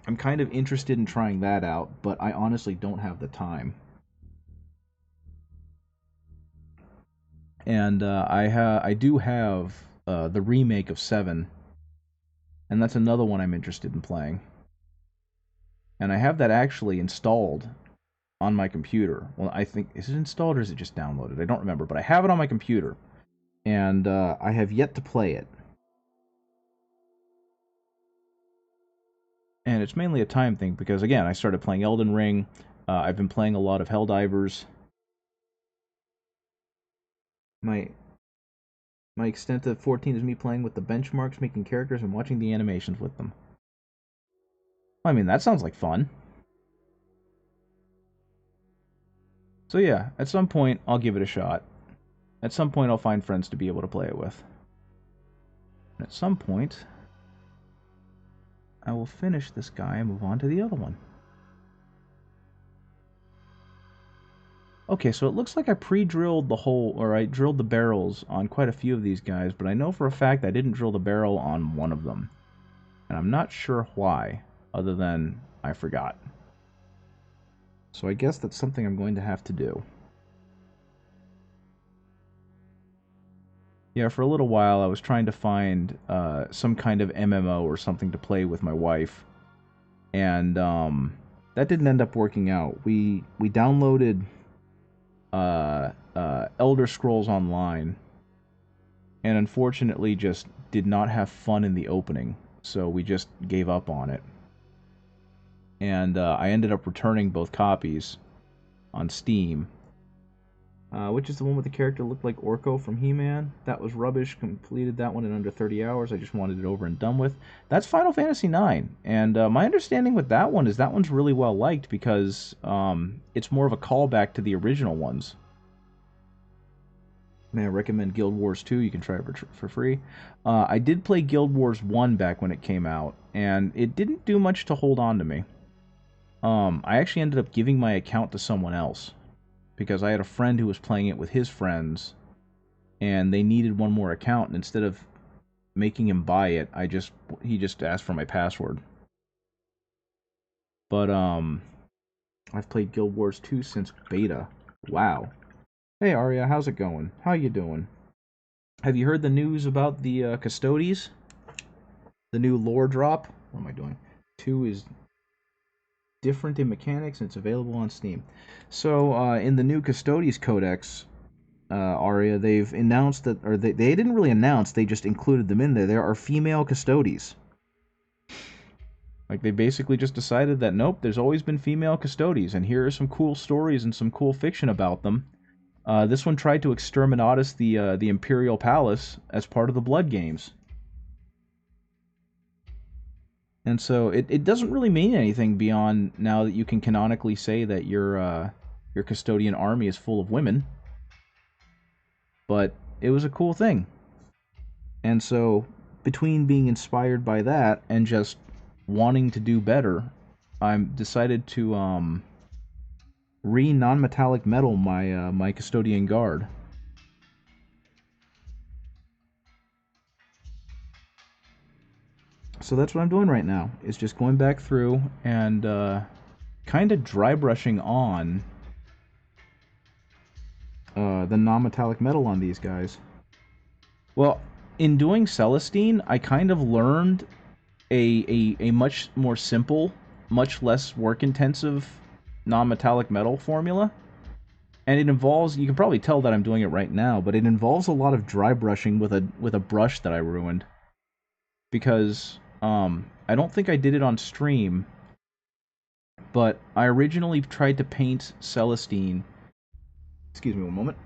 I'm kind of interested in trying that out, but I honestly don't have the time. And I do have the remake of 7, and that's another one I'm interested in playing. And I have that actually installed on my computer. Well, I think, is it installed or is it just downloaded? I don't remember, but I have it on my computer, and I have yet to play it. And it's mainly a time thing because, again, I started playing Elden Ring. I've been playing a lot of Helldivers. My extent of 14 is me playing with the benchmarks, making characters, and watching the animations with them. I mean, that sounds like fun. So yeah, at some point, I'll give it a shot. At some point, I'll find friends to be able to play it with. And at some point, I will finish this guy and move on to the other one. Okay, so it looks like I pre-drilled the hole, or I drilled the barrels on quite a few of these guys, but I know for a fact I didn't drill the barrel on one of them. And I'm not sure why, other than I forgot. So I guess that's something I'm going to have to do. Yeah, for a little while I was trying to find some kind of MMO or something to play with my wife. And that didn't end up working out. We downloaded Elder Scrolls Online, and unfortunately just did not have fun in the opening, so we just gave up on it. And I ended up returning both copies on Steam, which is the one with the character looked like Orko from He-Man. That was rubbish. Completed that one in under 30 hours. I just wanted it over and done with. That's Final Fantasy IX, and my understanding with that one is that one's really well liked because it's more of a callback to the original ones. Man, I recommend Guild Wars 2. You can try it for free. I did play Guild Wars 1 back when it came out, and it didn't do much to hold on to me. I actually ended up giving my account to someone else because I had a friend who was playing it with his friends, and they needed one more account, and instead of making him buy it, he just asked for my password. But I've played Guild Wars 2 since beta. Wow. Hey Arya, how's it going? How you doing? Have you heard the news about the Custodes? The new lore drop? What am I doing? 2 is different in mechanics and it's available on Steam. So in the new Custodes Codex, Arya, they've announced that, or they didn't really announce, they just included them in there. There are female Custodes. Like, they basically just decided that, nope, there's always been female Custodes, and here are some cool stories and some cool fiction about them. This one tried to exterminatus the Imperial Palace as part of the Blood Games. And so it doesn't really mean anything beyond now that you can canonically say that your custodian army is full of women. But it was a cool thing. And so between being inspired by that and just wanting to do better, I decided to non-metallic metal my custodian guard. So that's what I'm doing right now, is just going back through and kind of dry brushing on the non-metallic metal on these guys. Well, in doing Celestine, I kind of learned a much more simple, much less work-intensive non-metallic metal formula. And it involves, you can probably tell that I'm doing it right now, but it involves a lot of dry brushing with a brush that I ruined. Because I don't think I did it on stream, but I originally tried to paint Celestine, excuse me one moment,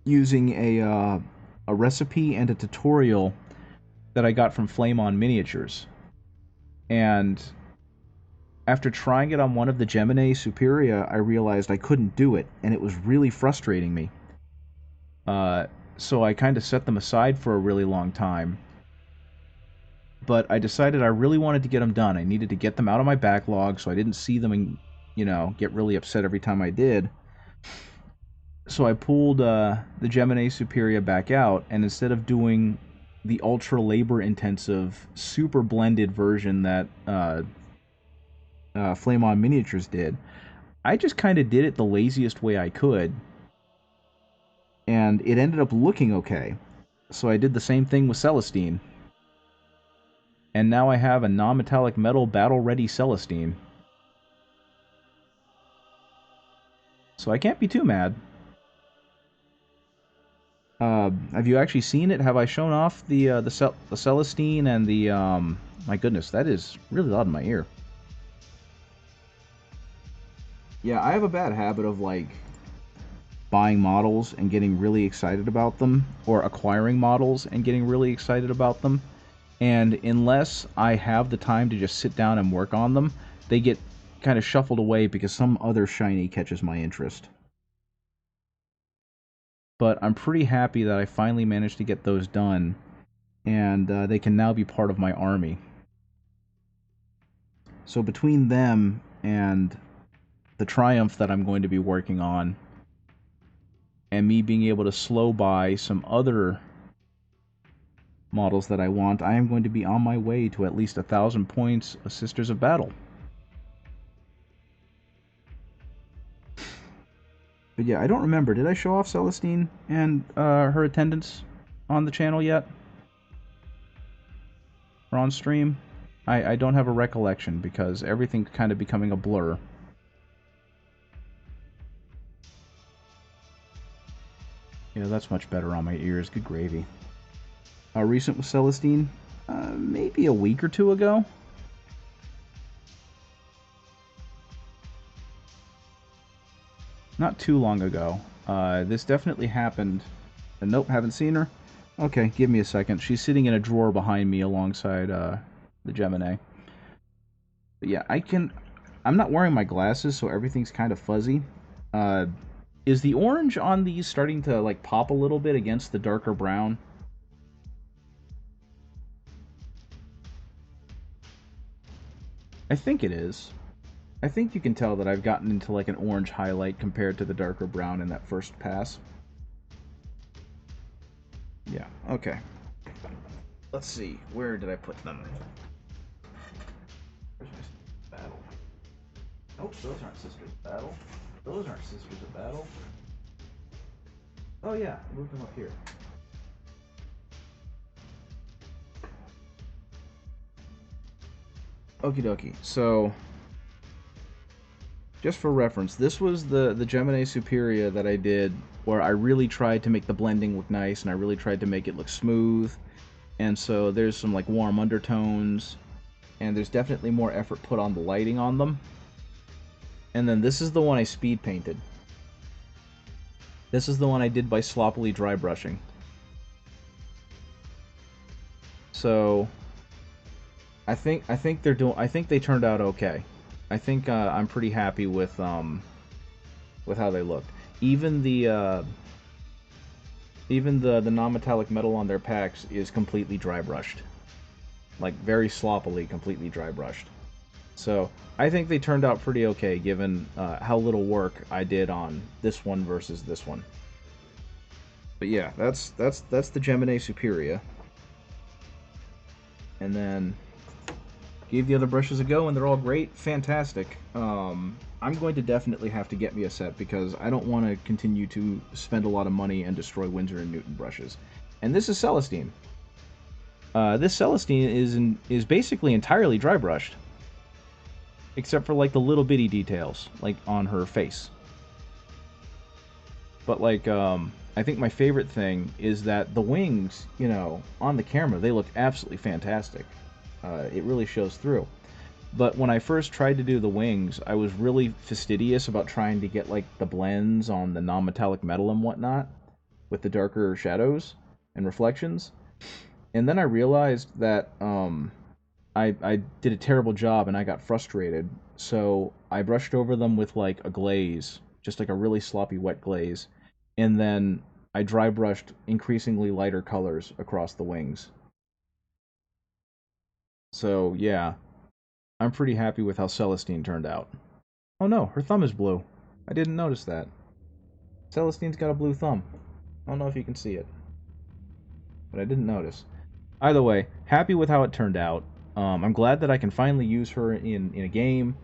using a recipe and a tutorial that I got from Flame On Miniatures. And after trying it on one of the Gemini Superia, I realized I couldn't do it, and it was really frustrating me. So I kind of set them aside for a really long time. But I decided I really wanted to get them done. I needed to get them out of my backlog so I didn't see them and, get really upset every time I did. So I pulled the Gemini Superia back out, and instead of doing the ultra labor-intensive, super blended version that Flame On Miniatures did, I just kind of did it the laziest way I could. and it ended up looking okay. So I did the same thing with Celestine. And now I have a non-metallic metal battle-ready Celestine. So I can't be too mad. Have you actually seen it? Have I shown off the Celestine and the my goodness, that is really loud in my ear. Yeah, I have a bad habit of like buying models and getting really excited about them, or acquiring models and getting really excited about them. And unless I have the time to just sit down and work on them, they get kind of shuffled away because some other shiny catches my interest. But I'm pretty happy that I finally managed to get those done, and they can now be part of my army. So between them and the Triumph that I'm going to be working on, and me being able to slow buy some other models that I want, I am going to be on my way to at least 1,000 points of Sisters of Battle. But yeah, I don't remember. Did I show off Celestine and her attendance on the channel yet? Or on stream? I don't have a recollection because everything's kind of becoming a blur. Yeah, that's much better on my ears. Good gravy. Recent with Celestine? Maybe a week or two ago. Not too long ago. This definitely happened. Nope, haven't seen her. Okay, give me a second. She's sitting in a drawer behind me alongside the Gemini. But yeah, I'm not wearing my glasses, so everything's kind of fuzzy. Is the orange on these starting to like pop a little bit against the darker brown? I think it is. I think you can tell that I've gotten into like an orange highlight compared to the darker brown in that first pass. Yeah, okay. Let's see, where did I put them? Where's my battle? Nope, those aren't Sisters of Battle. Those aren't Sisters of Battle. Oh yeah, I moved them up here. Okie dokie, so just for reference, this was the Gemini Superia that I did where I really tried to make the blending look nice and I really tried to make it look smooth. And so there's some like warm undertones and there's definitely more effort put on the lighting on them. And then this is the one I speed painted. This is the one I did by sloppily dry brushing. So I think they turned out okay. I think I'm pretty happy with how they looked. Even the non-metallic metal on their packs is completely dry brushed, like very sloppily, completely dry brushed. So I think they turned out pretty okay, given how little work I did on this one versus this one. But yeah, that's the Gemini Superia, and then gave the other brushes a go, and they're all great, fantastic. I'm going to definitely have to get me a set because I don't want to continue to spend a lot of money and destroy Winsor & Newton brushes. And this is Celestine. This Celestine is basically entirely dry brushed, except for like the little bitty details, like on her face. But like, I think my favorite thing is that the wings, you know, on the camera, they look absolutely fantastic. It really shows through. But when I first tried to do the wings, I was really fastidious about trying to get like the blends on the non-metallic metal and whatnot with the darker shadows and reflections. And then I realized that I did a terrible job and I got frustrated. So I brushed over them with like a glaze, just like a really sloppy wet glaze. And then I dry brushed increasingly lighter colors across the wings. So yeah, I'm pretty happy with how Celestine turned out. Oh no, her thumb is blue. I didn't notice that. Celestine's got a blue thumb. I don't know if you can see it, but I didn't notice. Either way, happy with how it turned out. I'm glad that I can finally use her in a game,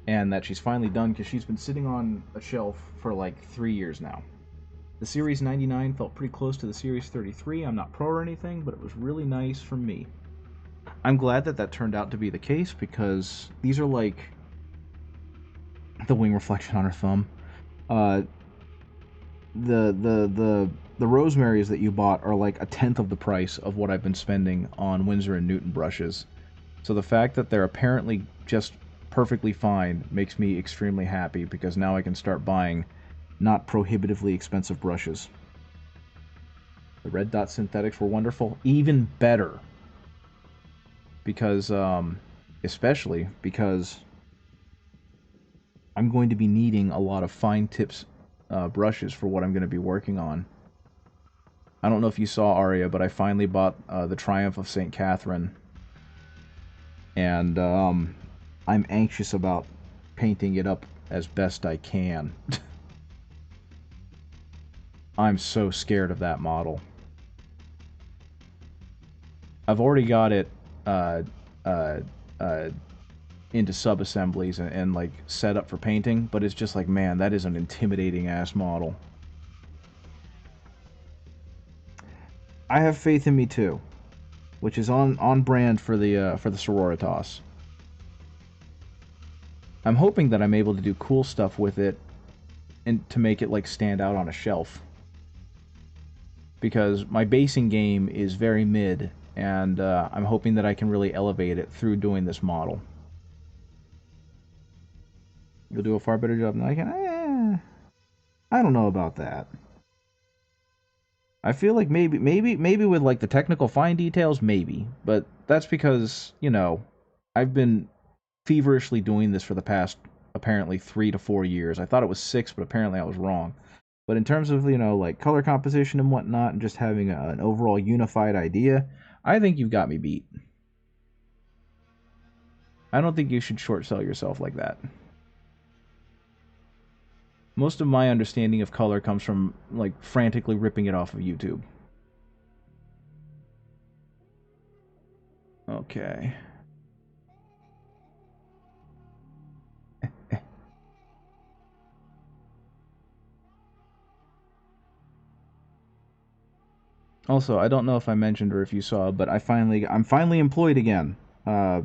and that she's finally done, because she's been sitting on a shelf for like 3 years now. The Series 99 felt pretty close to the Series 33. I'm not pro or anything, but it was really nice for me. I'm glad that that turned out to be the case because these are like the wing reflection on her thumb. Uh, the Rosemaries that you bought are like a tenth of the price of what I've been spending on Winsor and Newton brushes. So the fact that they're apparently just perfectly fine makes me extremely happy because now I can start buying not prohibitively expensive brushes. The red dot synthetics were wonderful. Even better. Because, especially because I'm going to be needing a lot of fine tips brushes for what I'm going to be working on. I don't know if you saw Aria, but I finally bought the Triumph of St. Catherine. And I'm anxious about painting it up as best I can. I'm so scared of that model. I've already got it uh, uh, uh, into sub-assemblies and like set up for painting, but it's just like, man, that is an intimidating ass model. I have faith in me too, which is on brand for the Sororitas. I'm hoping that I'm able to do cool stuff with it and to make it like stand out on a shelf. Because my basing game is very mid, and I'm hoping that I can really elevate it through doing this model. You'll do a far better job than I can? I don't know about that. I feel like maybe with like the technical fine details, maybe. But that's because, you know, I've been feverishly doing this for the past apparently 3 to 4 years. I thought it was 6, but apparently I was wrong. But in terms of, you know, like color composition and whatnot, and just having an overall unified idea, I think you've got me beat. I don't think you should short sell yourself like that. Most of my understanding of color comes from, like, frantically ripping it off of YouTube. Okay. Also, I don't know if I mentioned or if you saw, but I'm finally employed again.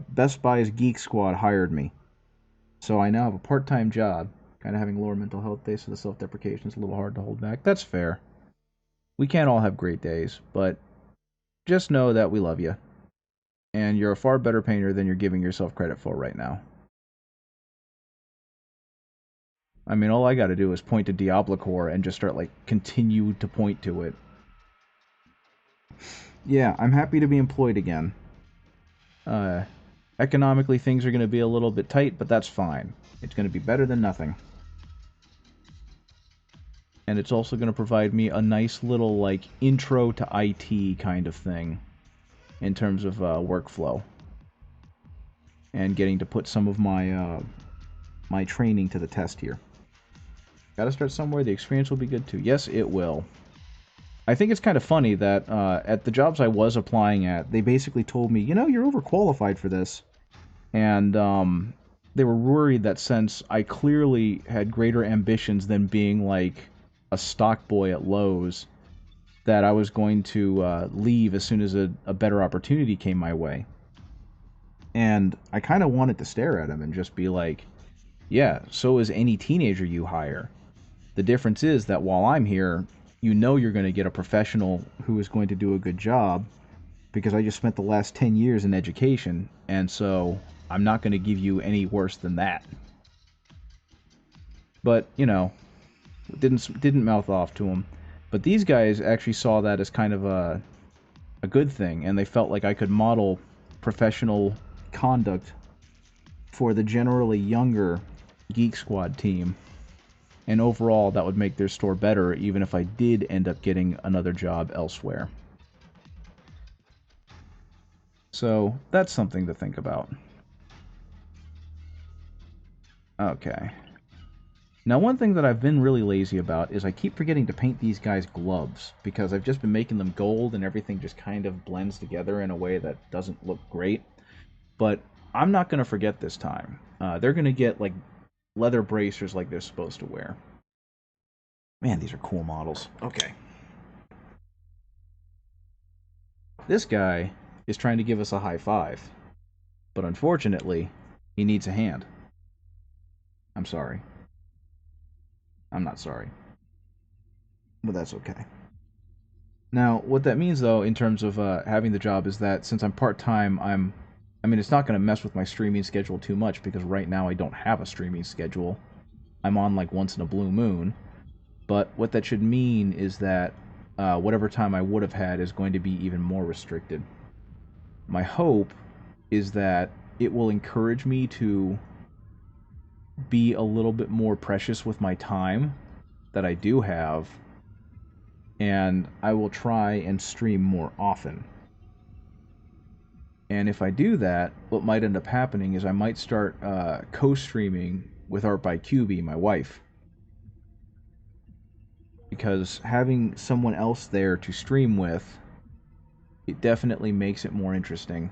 Best Buy's Geek Squad hired me. So I now have a part-time job. Kind of having lower mental health days, so the self-deprecation is a little hard to hold back. That's fair. We can't all have great days, but just know that we love you. And you're a far better painter than you're giving yourself credit for right now. I mean, all I gotta do is point to Diablo Core and just start, like, continue to point to it. Yeah, I'm happy to be employed again. Economically, things are gonna be a little bit tight, but that's fine. It's gonna be better than nothing. And it's also gonna provide me a nice little, like, intro to IT kind of thing in terms of workflow. And getting to put some of my my training to the test here. Gotta start somewhere. The experience will be good too. Yes, it will. I think it's kind of funny that at the jobs I was applying at, they basically told me, you know, you're overqualified for this. And they were worried that since I clearly had greater ambitions than being like a stock boy at Lowe's, that I was going to leave as soon as a better opportunity came my way. And I kind of wanted to stare at him and just be like, yeah, so is any teenager you hire. The difference is that while I'm here, you know you're going to get a professional who is going to do a good job because I just spent the last 10 years in education, and so I'm not going to give you any worse than that. But, you know, didn't mouth off to him. But these guys actually saw that as kind of a good thing, and they felt like I could model professional conduct for the generally younger Geek Squad team. And overall, that would make their store better, even if I did end up getting another job elsewhere. So, that's something to think about. Okay. Now, one thing that I've been really lazy about is I keep forgetting to paint these guys' gloves, because I've just been making them gold and everything just kind of blends together in a way that doesn't look great. But I'm not going to forget this time. They're going to get, like, leather bracers like they're supposed to wear. Man, these are cool models. Okay. This guy is trying to give us a high five, but unfortunately, he needs a hand. I'm sorry. I'm not sorry. But that's okay. Now, what that means, though, in terms of having the job, is that since I'm part-time, I mean, it's not going to mess with my streaming schedule too much, because right now I don't have a streaming schedule. I'm on, like, once in a blue moon. But what that should mean is that whatever time I would have had is going to be even more restricted. My hope is that it will encourage me to be a little bit more precious with my time that I do have, and I will try and stream more often. And if I do that, what might end up happening is I might start co-streaming with Art by QB, my wife. Because having someone else there to stream with, it definitely makes it more interesting.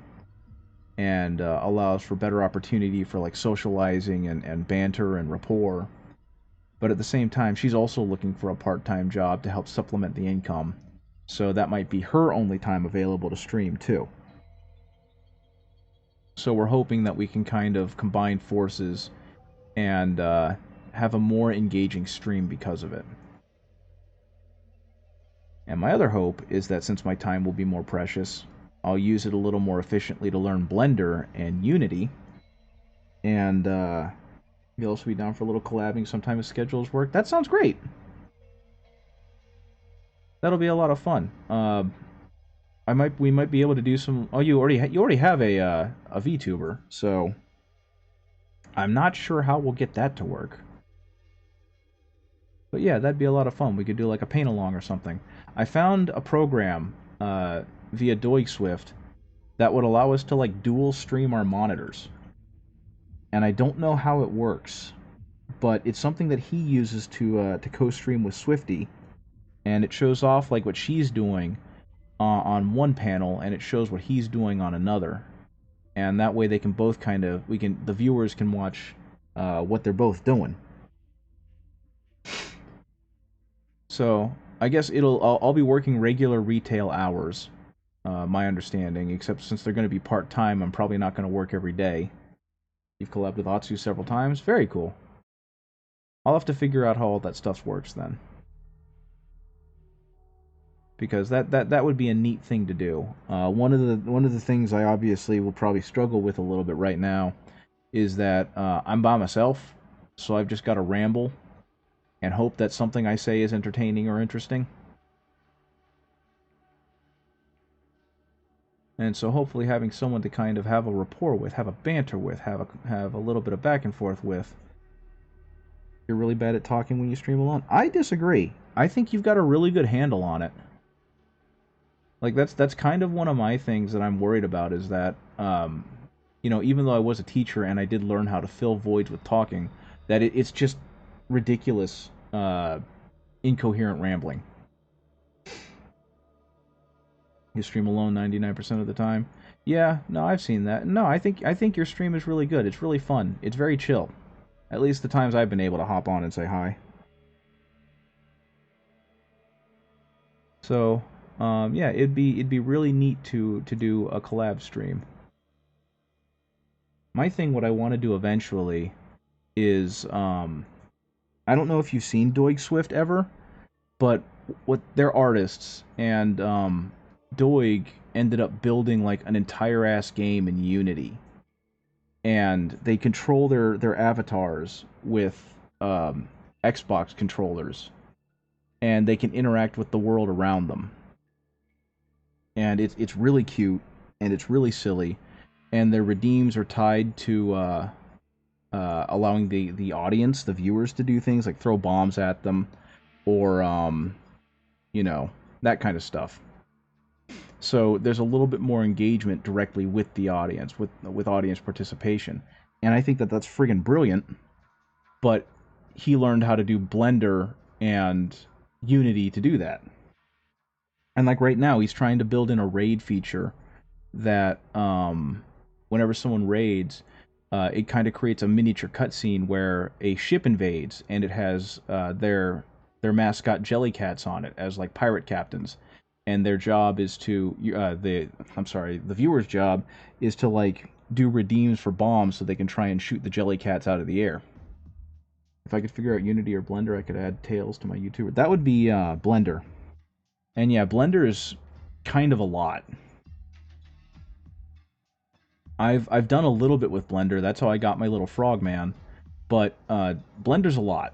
And allows for better opportunity for like socializing and banter and rapport. But at the same time, she's also looking for a part-time job to help supplement the income. So that might be her only time available to stream too. So we're hoping that we can kind of combine forces and have a more engaging stream because of it. And my other hope is that since my time will be more precious, I'll use it a little more efficiently to learn Blender and Unity. And you'll also be down for a little collabing sometime if schedules work. That sounds great. That'll be a lot of fun. We might be able to do some. Oh, you already have a VTuber, so I'm not sure how we'll get that to work. But yeah, that'd be a lot of fun. We could do like a paint along or something. I found a program via Doig Swift that would allow us to like dual stream our monitors. And I don't know how it works, but it's something that he uses to co-stream with Swifty, and it shows off like what she's doing on one panel, and it shows what he's doing on another. And that way they can both kind of the viewers can watch what they're both doing. So I guess I'll be working regular retail hours, my understanding. Except since they're going to be part time, I'm probably not going to work every day. You've collabed with Atsu several times. Very cool. I'll have to figure out how all that stuff works then, because that would be a neat thing to do. One of the things I obviously will probably struggle with a little bit right now is that I'm by myself, so I've just got to ramble and hope that something I say is entertaining or interesting. And so hopefully having someone to kind of have a rapport with, have a banter with, have a little bit of back and forth with. You're really bad at talking when you stream alone. I disagree. I think you've got a really good handle on it. Like that's kind of one of my things that I'm worried about is that even though I was a teacher and I did learn how to fill voids with talking, that it's just ridiculous, incoherent rambling. You stream alone 99% of the time. Yeah, no, I've seen that. No, I think your stream is really good. It's really fun. It's very chill. At least the times I've been able to hop on and say hi. So, yeah, it'd be really neat to do a collab stream. My thing, what I want to do eventually, is I don't know if you've seen Doig Swift ever, but what they're artists, and Doig ended up building like an entire ass game in Unity, and they control their avatars with Xbox controllers, and they can interact with the world around them, and it's really cute and it's really silly, and their redeems are tied to allowing the audience, the viewers, to do things like throw bombs at them, or that kind of stuff. So there's a little bit more engagement directly with the audience, with audience participation, and I think that that's friggin' brilliant. But he learned how to do Blender and Unity to do that, and like right now he's trying to build in a raid feature that whenever someone raids, it kind of creates a miniature cutscene where a ship invades, and it has their their mascot Jellycats on it as like pirate captains, and their job is to the viewer's job is to like do redeems for bombs so they can try and shoot the Jellycats out of the air. If I could figure out Unity or Blender, I could add Tails to my YouTuber. That would be Blender. And yeah, Blender is kind of a lot. I've done a little bit with Blender. That's how I got my little Frogman. But Blender's a lot.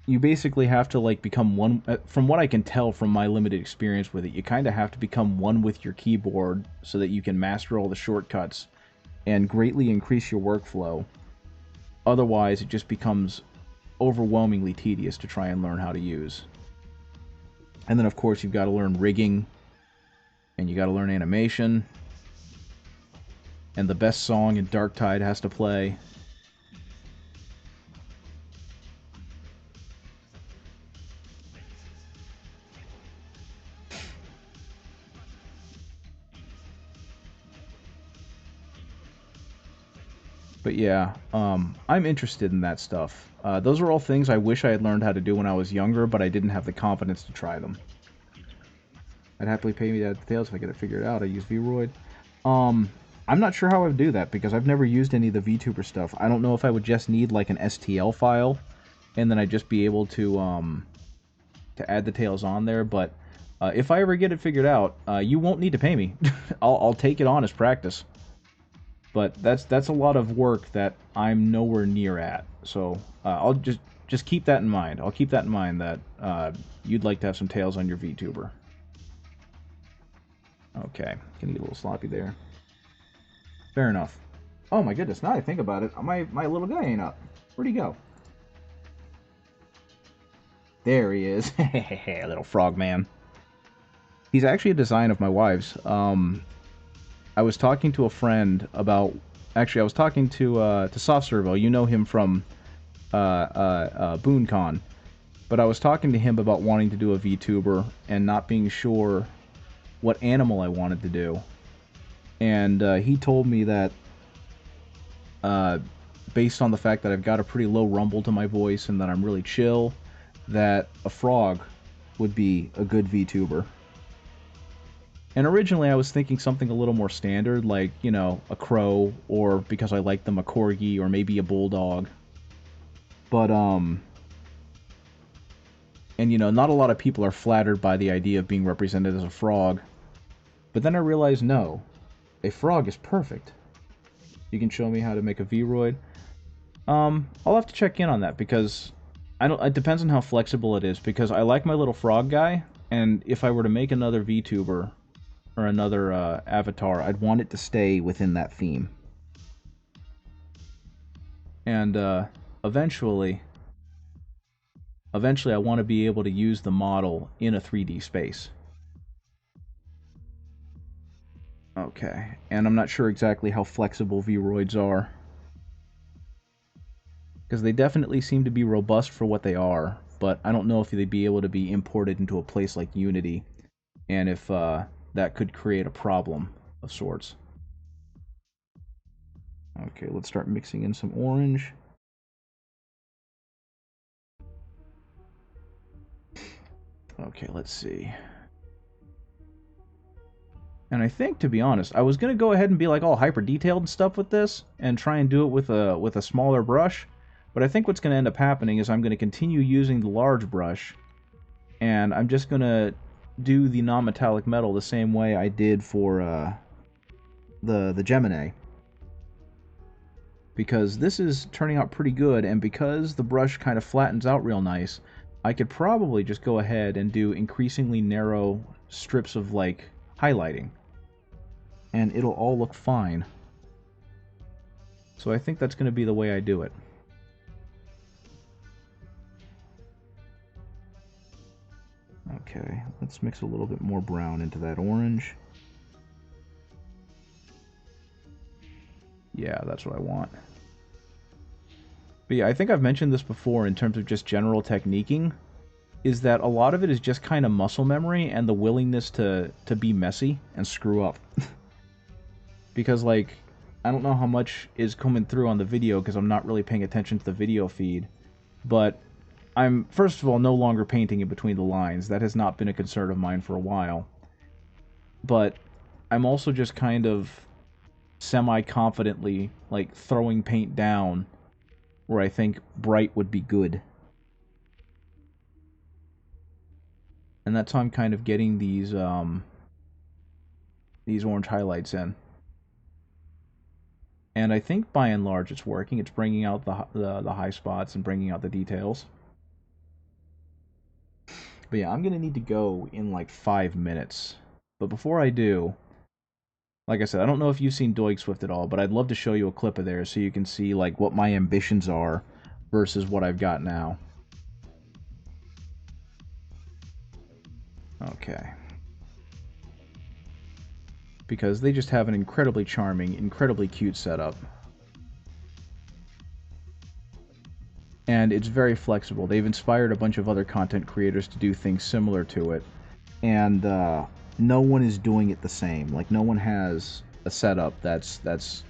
You basically have to like become one. From what I can tell from my limited experience with it, you kind of have to become one with your keyboard so that you can master all the shortcuts and greatly increase your workflow. Otherwise, it just becomes overwhelmingly tedious to try and learn how to use. And then, of course, you've got to learn rigging, and you got to learn animation, and the best song in Darktide has to play. But yeah, I'm interested in that stuff. Those are all things I wish I had learned how to do when I was younger, but I didn't have the confidence to try them. I'd happily pay me to add details if I get it figured out. I use Vroid. I'm not sure how I would do that, because I've never used any of the VTuber stuff. I don't know if I would just need like an STL file, and then I'd just be able to add details on there, but if I ever get it figured out, you won't need to pay me. I'll take it on as practice. But that's a lot of work that I'm nowhere near at. So I'll just keep that in mind. I'll keep that in mind that you'd like to have some tails on your VTuber. Okay, gonna get a little sloppy there. Fair enough. Oh my goodness, now I think about it, my little guy ain't up. Where'd he go? There he is. Little frog man. He's actually a design of my wife's. I was talking to a friend about... Actually, I was talking to Soft Servo. You know him from BoonCon. But I was talking to him about wanting to do a VTuber and not being sure what animal I wanted to do. And he told me that based on the fact that I've got a pretty low rumble to my voice and that I'm really chill, that a frog would be a good VTuber. And originally I was thinking something a little more standard, like, you know, a crow, or because I like them, a corgi, or maybe a bulldog. But, and you know, not a lot of people are flattered by the idea of being represented as a frog. But then I realized, no, a frog is perfect. You can show me how to make a Vroid. I'll have to check in on that, because it depends on how flexible it is, because I like my little frog guy, and if I were to make another VTuber or another avatar, I'd want it to stay within that theme. And eventually I want to be able to use the model in a 3D space. Okay, and I'm not sure exactly how flexible Vroids are, because they definitely seem to be robust for what they are, but I don't know if they'd be able to be imported into a place like Unity, and if that could create a problem of sorts. Okay, let's start mixing in some orange. Okay, let's see. And I think, to be honest, I was gonna go ahead and be like all hyper detailed and stuff with this, and try and do it with a smaller brush. But I think what's gonna end up happening is I'm gonna continue using the large brush, and I'm just gonna do the non-metallic metal the same way I did for the Gemini. Because this is turning out pretty good, and because the brush kind of flattens out real nice, I could probably just go ahead and do increasingly narrow strips of, like, highlighting. And it'll all look fine. So I think that's going to be the way I do it. Okay, let's mix a little bit more brown into that orange. Yeah, that's what I want. But yeah, I think I've mentioned this before in terms of just general techniquing, is that a lot of it is just kind of muscle memory and the willingness to be messy and screw up. Because, like, I don't know how much is coming through on the video because I'm not really paying attention to the video feed, but I'm, first of all, no longer painting in between the lines. That has not been a concern of mine for a while. But I'm also just kind of semi-confidently, like, throwing paint down where I think bright would be good. And that's how I'm kind of getting these orange highlights in. And I think by and large it's working. It's bringing out the high spots and bringing out the details. But yeah, I'm going to need to go in like 5 minutes. But before I do, like I said, I don't know if you've seen Doig Swift at all, but I'd love to show you a clip of theirs so you can see like what my ambitions are versus what I've got now. Okay. Because they just have an incredibly charming, incredibly cute setup. And it's very flexible. They've inspired a bunch of other content creators to do things similar to it. And no one is doing it the same. Like, no one has a setup that's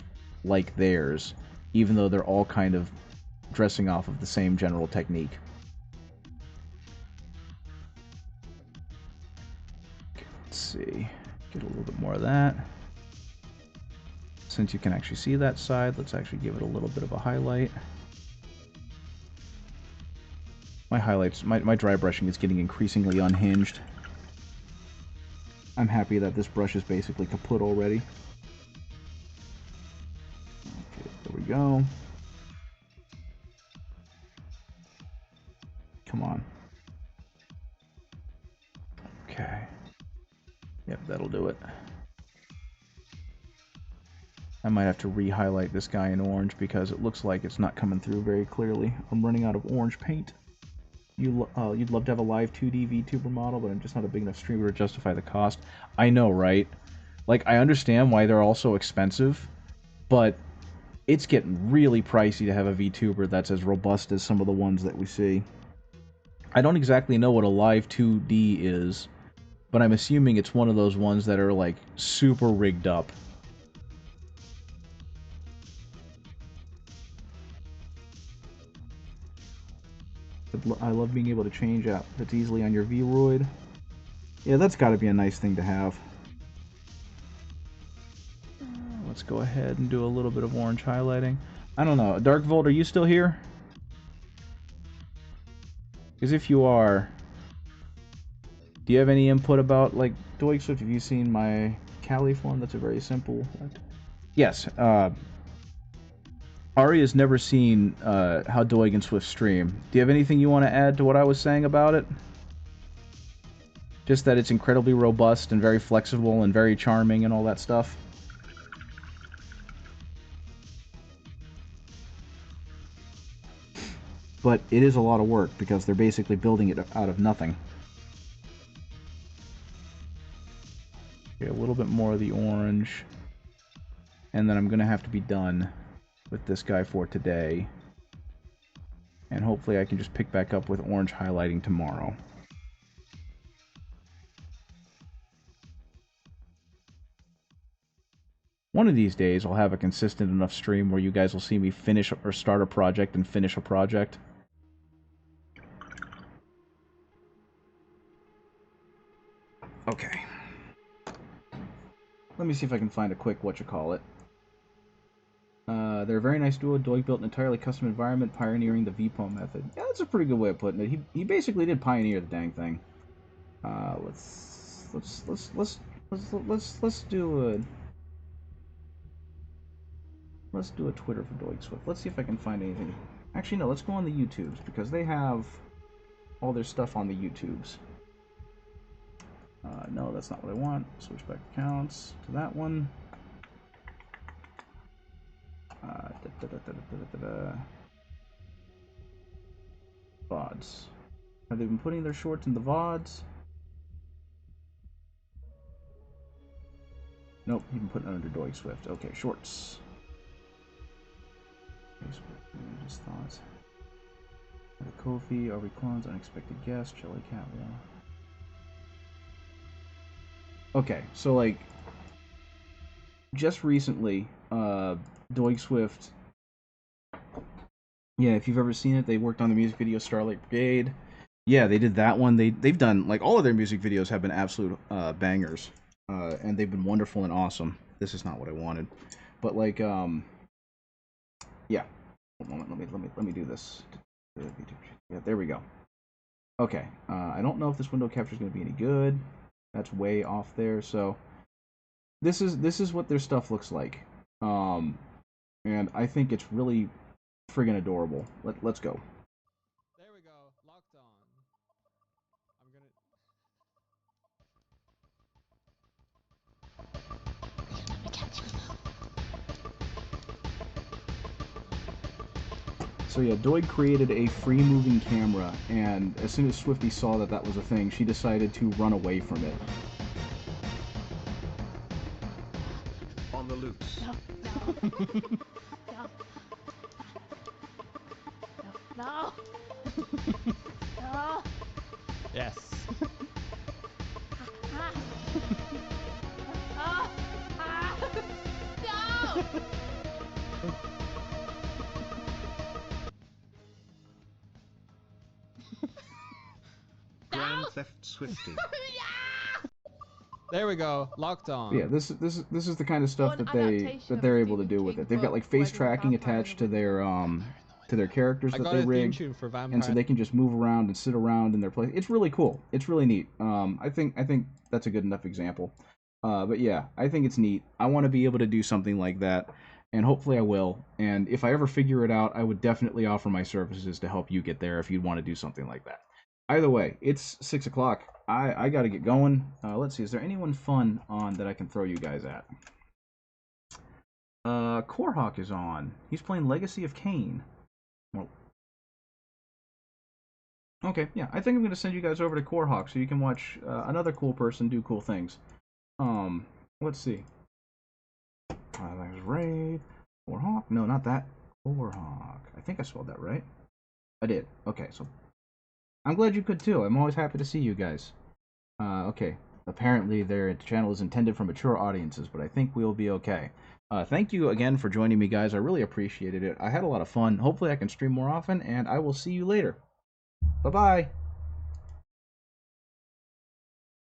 like theirs, even though they're all kind of dressing off of the same general technique. Okay, let's see. Get a little bit more of that. Since you can actually see that side, let's actually give it a little bit of a highlight. My highlights, my dry brushing is getting increasingly unhinged. I'm happy that this brush is basically kaput already. Okay, there we go. Come on. Okay. Yep, that'll do it. I might have to re-highlight this guy in orange because it looks like it's not coming through very clearly. I'm running out of orange paint. You'd love to have a live 2D VTuber model, but I'm just not a big enough streamer to justify the cost. I know, right? Like, I understand why they're all so expensive, but it's getting really pricey to have a VTuber that's as robust as some of the ones that we see. I don't exactly know what a live 2D is, but I'm assuming it's one of those ones that are, like, super rigged up. I love being able to change out that's easily on your Vroid. Yeah, that's got to be a nice thing to have. Let's go ahead and do a little bit of orange highlighting. I don't know. Dark Volt, are you still here? Because if you are, do you have any input about, like, Doig Swift? Have you seen my Kali form? That's a very simple... Yes, Ari has never seen how Doig and Swift stream. Do you have anything you want to add to what I was saying about it? Just that it's incredibly robust and very flexible and very charming and all that stuff. But it is a lot of work because they're basically building it out of nothing. Okay, a little bit more of the orange. And then I'm going to have to be done with this guy for today. And hopefully I can just pick back up with orange highlighting tomorrow. One of these days I'll have a consistent enough stream where you guys will see me finish or start a project and finish a project. Okay. Let me see if I can find a quick whatchamacallit. They're a very nice duo. Doig built an entirely custom environment, pioneering the VPO method. Yeah, that's a pretty good way of putting it. He basically did pioneer the dang thing. Let's do a Twitter for Doig Swift. Let's see if I can find anything. Actually, no. Let's go on the YouTubes because they have all their stuff on the YouTubes. No, that's not what I want. Switch back accounts to that one. VODs. Have they been putting their shorts in the VODs? Nope, you've been putting it under Doig Swift. Okay, shorts. Just thoughts. The Kofi, RV Clones, Unexpected Guest, Jelly Cat, yeah. Okay, so like just recently, Doig Swift Yeah, if you've ever seen it, they worked on the music video Starlight Brigade. Yeah, they did that one. They've done like all of their music videos have been absolute bangers, and they've been wonderful and awesome. This is not what I wanted, but like yeah. One moment, let me do this. Yeah, there we go. Okay, I don't know if this window capture is going to be any good. That's way off there. So this is what their stuff looks like, and I think it's really friggin' adorable. Let's go. There we go. Locked on. I'm gonna. So yeah, Doig created a free-moving camera, and as soon as Swifty saw that that was a thing, she decided to run away from it. On the loose. No, no, no, no. Yes. Ah. Ah. Ah. No! Grand Theft Swifty. There we go. Locked on. Yeah, this is the kind of stuff An that adaptation of they're a able to Stephen do with King it. They've got book, like face Wedding tracking Vampire in attached the to their characters I that got they a theme rigged, tune for Vampire. and so they can just move around and sit around in their place. It's really cool. It's really neat. I think that's a good enough example. But yeah, I think it's neat. I want to be able to do something like that, and hopefully I will. And if I ever figure it out, I would definitely offer my services to help you get there if you'd want to do something like that. Either way, it's 6 o'clock. I got to get going. Let's see. Is there anyone fun on that I can throw you guys at? Corehawk is on. He's playing Legacy of Kain. Well, okay, yeah. I think I'm going to send you guys over to Corehawk so you can watch another cool person do cool things. Let's see. There's Raid. Corehawk? No, not that. Corehawk. I think I spelled that right. I did. Okay, so I'm glad you could too. I'm always happy to see you guys. Okay. Apparently their channel is intended for mature audiences, but I think we'll be okay. Thank you again for joining me, guys. I really appreciated it. I had a lot of fun. Hopefully I can stream more often, and I will see you later. Bye-bye.